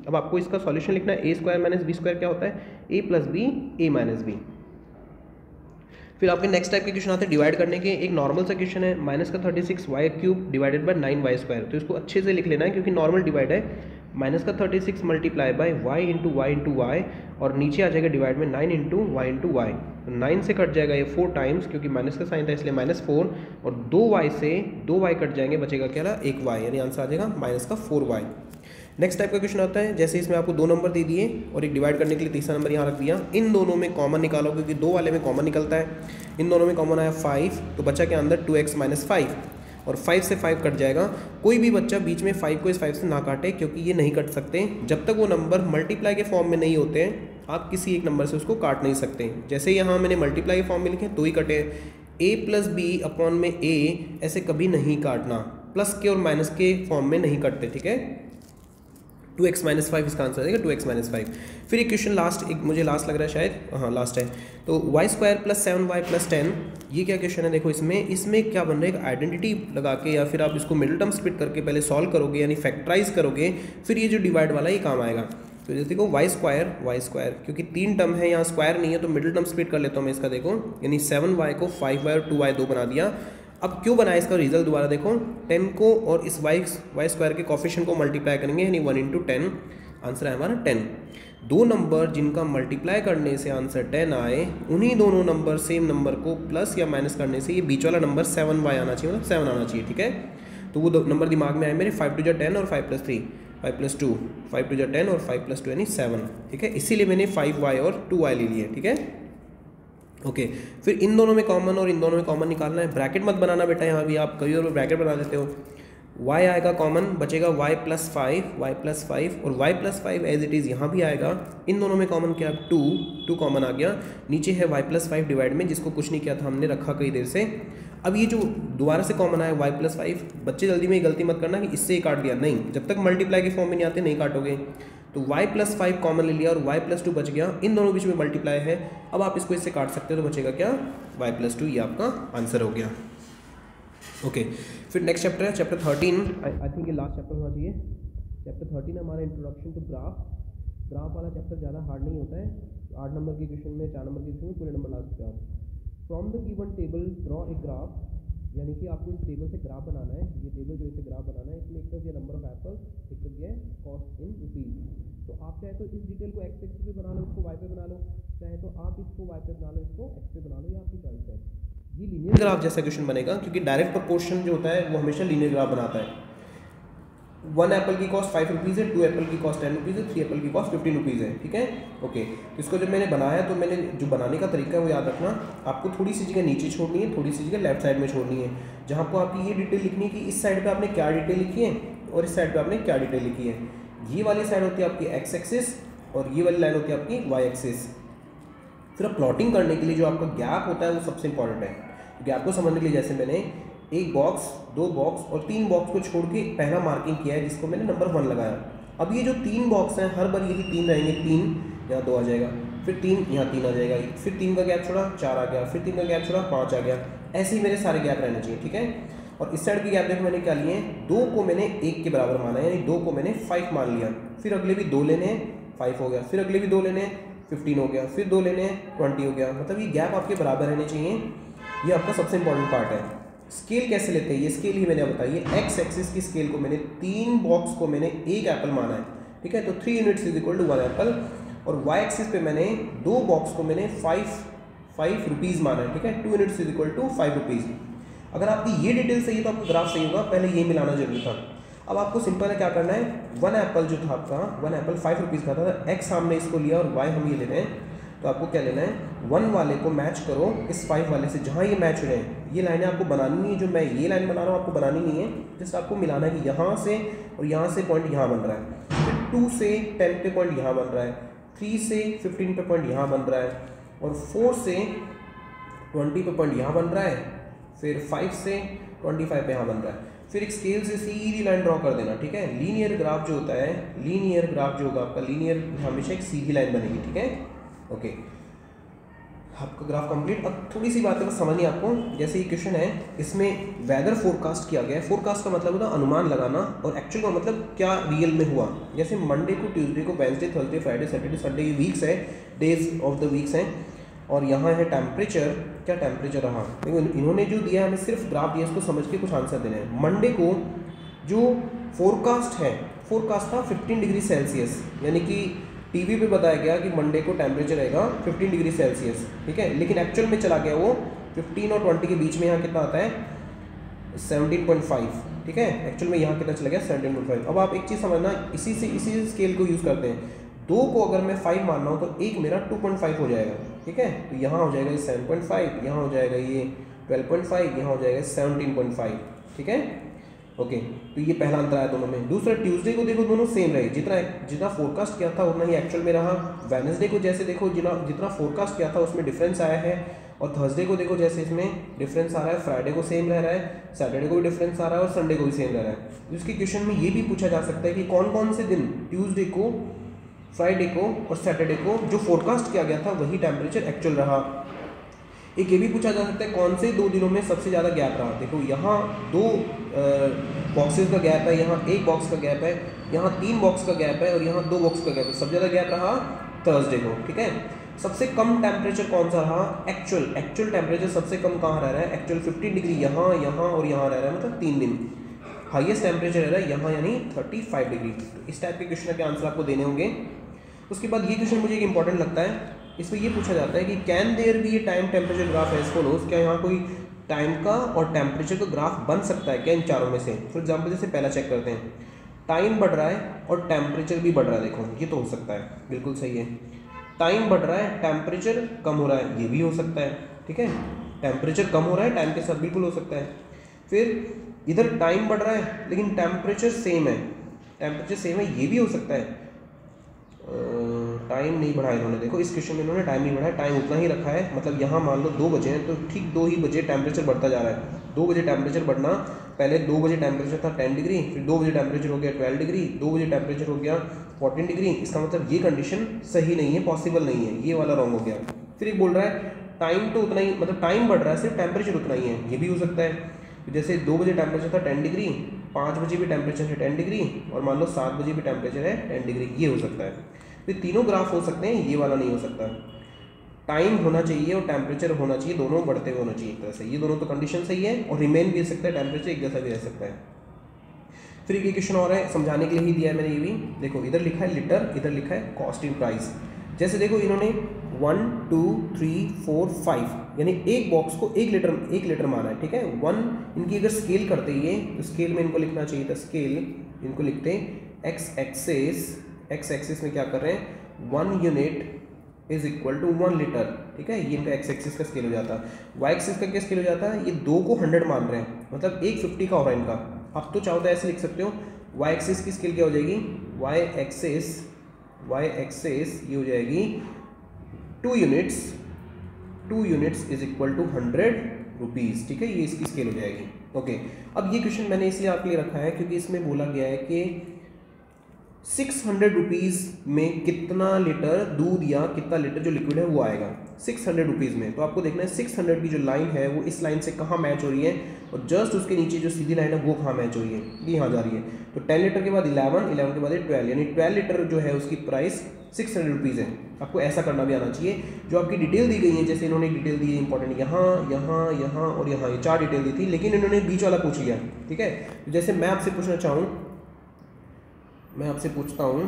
अब आपको इसका सॉल्यूशन लिखना है, a square minus b square क्या होता है, a plus B a minus B. फिर आपके नेक्स्ट टाइप के क्वेश्चन आते हैं डिवाइड करने के। एक नॉर्मल सा क्वेश्चन है, माइनस का 36y³ divided by 9y square. तो इसको अच्छे से लिख लेना है क्योंकि नॉर्मल डिवाइड है। माइनस का 36 multiply by y into y, और नीचे आ जाएगा डिवाइड में 9 इंटू y। तो 9 से कट जाएगा ये 4 टाइम्स, क्योंकि माइनस का साइन था इसलिए -4, और 2y से 2y कट जाएंगे, बचेगा क्या रहा, 1y, यानी आंसर आ जाएगा माइनस का 4y। नेक्स्ट टाइप का क्वेश्चन आता है, जैसे इसमें आपको 2 नंबर दे दिए और एक डिवाइड करने के लिए तीसरा नंबर यहाँ रख दिया। इन दोनों में कॉमन निकालो, क्योंकि 2 वाले में कॉमन निकलता है। इन दोनों में कॉमन आया 5, तो बचा के अंदर 2x माइनस 5, और 5 से 5 कट जाएगा। कोई भी बच्चा बीच में 5 को इस 5 से ना काटे, क्योंकि ये नहीं कट सकते जब तक वो नंबर मल्टीप्लाई के फॉर्म में नहीं होते हैं। आप किसी एक नंबर से उसको काट नहीं सकते। जैसे यहाँ मैंने मल्टीप्लाई के फॉर्म में लिखे तो ही कटे। a प्लस बी अपॉन में a ऐसे कभी नहीं काटना, प्लस के और माइनस के फॉर्म में नहीं कटते, ठीक है। 2x माइनस 5 इसका आंसर आएगा 2x माइनस 5। फिर एक क्वेश्चन लास्ट, एक मुझे लास्ट लग रहा है शायद, हाँ लास्ट है। तो y square plus 7y plus 10, ये क्या क्वेश्चन है, देखो इसमें क्या बन रहा है, एक आइडेंटिटी लगा के या फिर आप इसको मिडिल टर्म स्प्लिट करके पहले सॉल्व करोगे, यानी फैक्टराइज करोगे, फिर ये जो डिवाइड वाला ये काम आएगा। तो जैसे देखो y स्क्वायर, क्योंकि 3 टर्म है यहाँ, स्क्वायर नहीं है, तो मिडिल टर्म स्प्लिट कर लेता हूँ मैं इसका। देखो यानी 7y को 5y और 2y 2 बना दिया। अब क्यों बनाया इसका रिजल्ट दोबारा देखो, 10 को और इस y स्क्वायर के कोफिशिएंट को मल्टीप्लाई करेंगे, यानी 1 इंटू 10, आंसर है हमारा 10। 2 नंबर जिनका मल्टीप्लाई करने से आंसर 10 आए, उन्हीं दोनों नंबर सेम नंबर को प्लस या माइनस करने से ये बीच वाला नंबर 7y आना चाहिए, मतलब 7 आना चाहिए, ठीक है। तो वो नंबर दिमाग में आए मेरे, 5 2 10 और 5 प्लस 3, 5 प्लस 2, 5 2 10 और 5 प्लस 2 यानी 7, ठीक है। इसीलिए मैंने 5y और 2y ले लिए, ठीक है। ओके फिर इन दोनों में कॉमन और इन दोनों में कॉमन निकालना है। ब्रैकेट मत बनाना बेटा, यहाँ भी आप कभी और ब्रैकेट बना देते हो। y आएगा कॉमन, बचेगा y प्लस 5 और y plus 5 as it is यहाँ भी आएगा। इन दोनों में कॉमन क्या, 2 कॉमन आ गया। नीचे है y प्लस 5 डिवाइड में, जिसको कुछ नहीं किया था हमने, रखा कई देर से। अब ये जो दोबारा से कॉमन आया y प्लस 5, बच्चे जल्दी में गलती मत करना कि इससे ही काट दिया, नहीं, जब तक मल्टीप्लाई के फॉर्म में नहीं आते नहीं काटोगे। तो y प्लस 5 कॉमन ले लिया और y प्लस 2 बच गया, इन दोनों बीच में मल्टीप्लाई है। अब आप इसको इससे काट सकते हो, तो बचेगा क्या, y प्लस 2, ये आपका आंसर हो गया। ओके फिर नेक्स्ट चैप्टर है चैप्टर 13, आई थिंक ये लास्ट चैप्टर होना चाहिए। चैप्टर 13 है हमारा इंट्रोडक्शन टू ग्राफ वाला चैप्टर ज़्यादा हार्ड नहीं होता है। 8 नंबर के क्वेश्चन में, 4 नंबर के क्वेश्चन में पूरे नंबर ला सकते हो आप। From the given table draw a graph, यानी कि आपको इस टेबल से ग्राफ बनाना है। ये टेबल जो इसे ग्राफ बनाना है, इसमें एक तरफ ये नंबर ऑफ एप्पल्स, एक तरफ ये कॉस्ट इन रुपीज़। तो आप चाहे तो इस डिटेल को एक्स एक्सिस पे बना लो, इसको वाई पे बना लो, चाहे तो आप इसको वाई पे बना लो, इसको एक्स पे बना लो, ये आपकी चॉइस है। ये लीनियर ग्राफ जैसा क्वेश्चन बनेगा, क्योंकि डायरेक्ट प्रोपोर्शन जो होता है वो हमेशा लीनियर ग्राफ बनाता है। 1 एप्पल की कॉस्ट 5 रुपीज़ है, 2 एप्पल की कॉस्ट 10 रुपीज़ है, 3 एप्पल की कॉस्ट 15 रुपीज़ है, ठीक है। ओके तो इसको जब मैंने बनाया, तो मैंने जो बनाने का तरीका है वो याद रखना, आपको थोड़ी सी जगह नीचे छोड़नी है, थोड़ी सी जगह लेफ्ट साइड में छोड़नी है, जहाँ आपको आपकी ये डिटेल लिखनी है कि इस साइड पे आपने क्या डिटेल लिखी है और इस साइड पे आपने क्या डिटेल लिखी है। ये वाली साइड होती है आपकी एक्स एक्सिस और ये वाली लाइन होती है आपकी वाई एक्सिस। फिर अब प्लॉटिंग करने के लिए जो आपका गैप होता है वो सबसे इंपॉर्टेंट है। गैप को समझने के लिए जैसे मैंने 1 बॉक्स, 2 बॉक्स और 3 बॉक्स को छोड़ के पहला मार्किंग किया है, जिसको मैंने नंबर 1 लगाया। अब ये जो 3 बॉक्स हैं, हर बार यही 3 रहेंगे, 3 यहाँ 2 आ जाएगा, फिर 3 यहाँ 3 आ जाएगा, फिर 3 का गैप छोड़ा 4 आ गया, फिर 3 का गैप छोड़ा 5 आ गया। ऐसे ही मेरे सारे गैप रहने चाहिए, ठीक है। और इस साइड के गैप देखो मैंने क्या लिए हैं, 2 को मैंने 1 के बराबर माना है, यानी 2 को मैंने 5 मान लिया। फिर अगले भी 2 लेने हैं, 5 हो गया, फिर अगले भी 2 लेने हैं, 15 हो गया, फिर 2 लेने हैं, 20 हो गया। मतलब ये गैप आपके बराबर रहने चाहिए, ये आपका सबसे इंपॉर्टेंट पार्ट है। स्केल कैसे लेते हैं, ये स्केल ही मैंने बताइए। एक्स एक्सिस की स्केल को मैंने 3 बॉक्स को मैंने 1 एप्पल माना है, ठीक है, तो 3 units is equal to 1 apple. और वाई एक्सिस पे मैंने 2 बॉक्स को मैंने 5 रुपीज़ माना है, ठीक है, 2 units is equal to 5 rupees. अगर आपकी ये डिटेल सही है तो आपका ग्राफ सही होगा, पहले ये मिलाना जरूरी था। अब आपको सिंपल है क्या करना है, 1 एप्पल जो था आपका, 1 एप्पल 5 रुपीज़ का था, एक्स हमने इसको लिया और वाई हम ये ले रहे हैं। तो आपको क्या लेना है, 1 वाले को मैच करो इस 5 वाले से, जहाँ ये मैच हो रहे हैं। ये लाइनें आपको बनानी नहीं है, जो मैं ये लाइन बना रहा हूँ आपको बनानी नहीं है, जस्ट आपको मिलाना है कि यहाँ से और यहाँ से पॉइंट यहाँ बन रहा है, फिर 2 से 10 पे पॉइंट यहाँ बन रहा है, 3 से 15 पे पॉइंट यहाँ बन रहा है, और 4 से 20 पे पॉइंट यहाँ बन रहा है, फिर 5 से 25 पे यहाँ बन रहा है। फिर एक स्केल से सीधी लाइन ड्रॉ कर देना, ठीक है। लीनियर ग्राफ जो होता है, लीनियर ग्राफ जो होगा आपका, लीनियर हमेशा एक सीधी लाइन बनेगी, ठीक है। ओके आपका ग्राफ कंप्लीट। अब थोड़ी सी बातें बस समझनी है आपको। जैसे ये क्वेश्चन है, इसमें वेदर फोरकास्ट किया गया है। फोरकास्ट का मतलब होता है अनुमान लगाना, और एक्चुअल का मतलब क्या रियल में हुआ। जैसे मंडे को, ट्यूसडे को, Wednesday, Thursday, Friday, Saturday, Sunday, ये वीक्स है, डेज ऑफ द वीक्स हैं। और यहाँ है टेम्परेचर, क्या टेम्परेचर रहा। देखो इन्होंने जो दिया है, हमें सिर्फ ग्राफ दिया, इसको समझ के कुछ आंसर देना है। मंडे को जो फोरकास्ट है, फोरकास्ट था 15 डिग्री सेल्सियस, यानी कि टीवी पे बताया गया कि मंडे को टेम्परेचर रहेगा 15 डिग्री सेल्सियस, ठीक है। लेकिन एक्चुअल में चला गया वो 15 और 20 के बीच में। यहाँ कितना आता है 17.5, ठीक है। एक्चुअल में यहाँ कितना चला गया 17.5। अब आप एक चीज़ समझना, इसी स्केल को यूज़ करते हैं। 2 को अगर मैं 5 मान रहा हूँ तो एक मेरा 2.5 हो जाएगा, ठीक है। तो यहाँ हो जाएगा ये 7.5, यहाँ हो जाएगा ये 12.5, यहाँ हो जाएगा 17.5, ठीक है। ओके, तो ये पहला अंतर आया दोनों में। दूसरा, ट्यूसडे को देखो दोनों सेम रहे, जितना फोरकास्ट किया था उतना ही एक्चुअल में रहा। वेडनेसडे को जैसे देखो जितना फोरकास्ट किया था उसमें डिफरेंस आया है। और थर्सडे को देखो जैसे इसमें डिफरेंस आ रहा है, फ्राइडे को सेम रह रहा है, सैटरडे को भी डिफरेंस आ रहा है, और संडे को भी सेम रह रहा है। इसके क्वेश्चन में ये भी पूछा जा सकता है कि कौन कौन से दिन, ट्यूसडे को, फ्राइडे को और सैटरडे को जो फोरकास्ट किया गया था वही टेम्परेचर एक्चुअल रहा। एक ये भी पूछा जा सकता है कौन से 2 दिनों में सबसे ज़्यादा गैप रहा। देखो यहाँ 2 बॉक्सेस का गैप है, यहाँ 1 बॉक्स का गैप है, यहाँ 3 बॉक्स का गैप है, और यहाँ 2 बॉक्स का गैप है। सबसे ज़्यादा गैप रहा थर्सडे को, ठीक है। सबसे कम टेम्परेचर कौन सा रहा, एक्चुअल टेम्परेचर सबसे कम कहाँ रह रहा है, एक्चुअल 15 डिग्री यहाँ और यहाँ रह रहा है, मतलब 3 दिन। हाईएस्ट टेम्परेचर रह रहा है यहाँ, यानी 35 डिग्री। तो इस टाइप के क्वेश्चन के आंसर आपको देने होंगे। उसके बाद ये क्वेश्चन मुझे एक इंपॉर्टेंट लगता है, इसमें ये पूछा जाता है कि can there be a time temperature graph as follows. क्या यहाँ कोई टाइम का और टेम्परेचर का ग्राफ बन सकता है क्या इन चारों में से। फॉर एग्जांपल जैसे पहला चेक करते हैं, टाइम बढ़ रहा है और टेम्परेचर भी बढ़ रहा है। देखो ये तो हो सकता है, बिल्कुल सही है। टाइम बढ़ रहा है, टेम्परेचर कम हो रहा है, ये भी हो सकता है, ठीक है। टेम्परेचर कम हो रहा है टाइम के साथ, बिल्कुल हो सकता है। फिर इधर टाइम बढ़ रहा है लेकिन टेम्परेचर सेम है, ये भी हो सकता है। टाइम नहीं बढ़ाया इन्होंने, देखो इस क्वेश्चन में इन्होंने टाइम नहीं बढ़ाया, टाइम उतना ही रखा है। मतलब यहाँ मान लो 2 बजे हैं तो ठीक 2 ही बजे टेम्परेचर बढ़ता जा रहा है। 2 बजे टेम्परेचर बढ़ना, पहले 2 बजे टेम्परेचर था 10 डिग्री, फिर 2 बजे टेम्परेचर हो गया 12 डिग्री, 2 बजे टेम्परेचर हो गया 14 डिग्री। इसका मतलब ये कंडीशन सही नहीं है, पॉसिबल नहीं है, ये वाला रॉन्ग हो गया। फिर एक बोल रहा है टाइम तो उतना ही, मतलब टाइम बढ़ रहा है सिर्फ टेम्परेचर उतना ही है, ये भी हो सकता है। जैसे 2 बजे टेम्परेचर था 10 डिग्री, 5 बजे भी टेम्परेचर है 10 डिग्री, और मान लो 7 बजे भी टेम्परेचर है 10 डिग्री, ये हो सकता है। तो तीनों ग्राफ हो सकते हैं, ये वाला नहीं हो सकता। टाइम होना चाहिए और टेम्परेचर होना चाहिए, दोनों बढ़ते हुए होना चाहिए एक तरह से। ये दोनों तो कंडीशन सही है, और रिमेन भी हो सकता है, टेम्परेचर एक जैसा भी रह सकता है। फिर एक क्वेश्चन और है, समझाने के लिए ही दिया है मैंने ये भी। देखो इधर लिखा है लीटर, इधर लिखा है कॉस्ट इन प्राइस। जैसे देखो इन्होंने 1 2 3 4 5 यानी एक बॉक्स को 1 लीटर माना है, ठीक है। 1 इनकी अगर स्केल करते ये तो स्केल में इनको लिखना चाहिए था, स्केल इनको लिखते हैं एक्स एक्सिस में क्या कर रहे हैं 1 unit is equal to 1 litre, ठीक है। ये इनका एक्स एक्सिस का स्केल हो जाता है। वाई एक्सिस का क्या स्केल हो जाता है, ये 2 को 100 मान रहे हैं, मतलब 1 50 का हो रहा है इनका। अब तो चाहो तो ऐसे लिख सकते हो, वाई एक्सिस की स्केल क्या हो जाएगी, वाई एक्सिस ये हो जाएगी 2 units is equal to 100 rupees, ठीक है। ये इसकी स्केल हो जाएगी। ओके, अब ये क्वेश्चन मैंने इसलिए आपके लिए रखा है क्योंकि इसमें बोला गया है कि 600 रुपीज़ में कितना लीटर दूध या कितना लीटर जो लिक्विड है वो आएगा 600 रुपीज़ में। तो आपको देखना है 600 की जो लाइन है वो इस लाइन से कहाँ मैच हो रही है, और जस्ट उसके नीचे जो सीधी लाइन है वो कहाँ मैच हो रही है, ये यहाँ जा रही है। तो 10 लीटर के बाद 11 के बाद 12, यानी 12 लीटर जो है उसकी प्राइस 600 रुपीज़ है। आपको ऐसा करना भी आना चाहिए। जो आपकी डिटेल दी गई है, जैसे इन्होंने डिटेल दी है इंपॉर्टेंट, यहाँ और यहाँ, ये 4 डिटेल दी थी, लेकिन इन्होंने बीच वाला पूछ लिया, ठीक है। तो जैसे मैं आपसे पूछता हूँ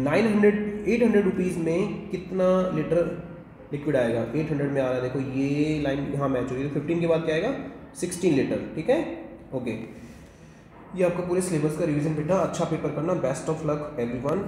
800 रुपीज़ में कितना लीटर लिक्विड आएगा। 800 में आ रहा है, देखो ये लाइन यहाँ मैच हो रही है। 15 के बाद क्या आएगा 16 लीटर, ठीक है। ओके, ये आपका पूरे सिलेबस का रिवीजन बेटा, अच्छा पेपर करना, बेस्ट ऑफ लक एवरीवन।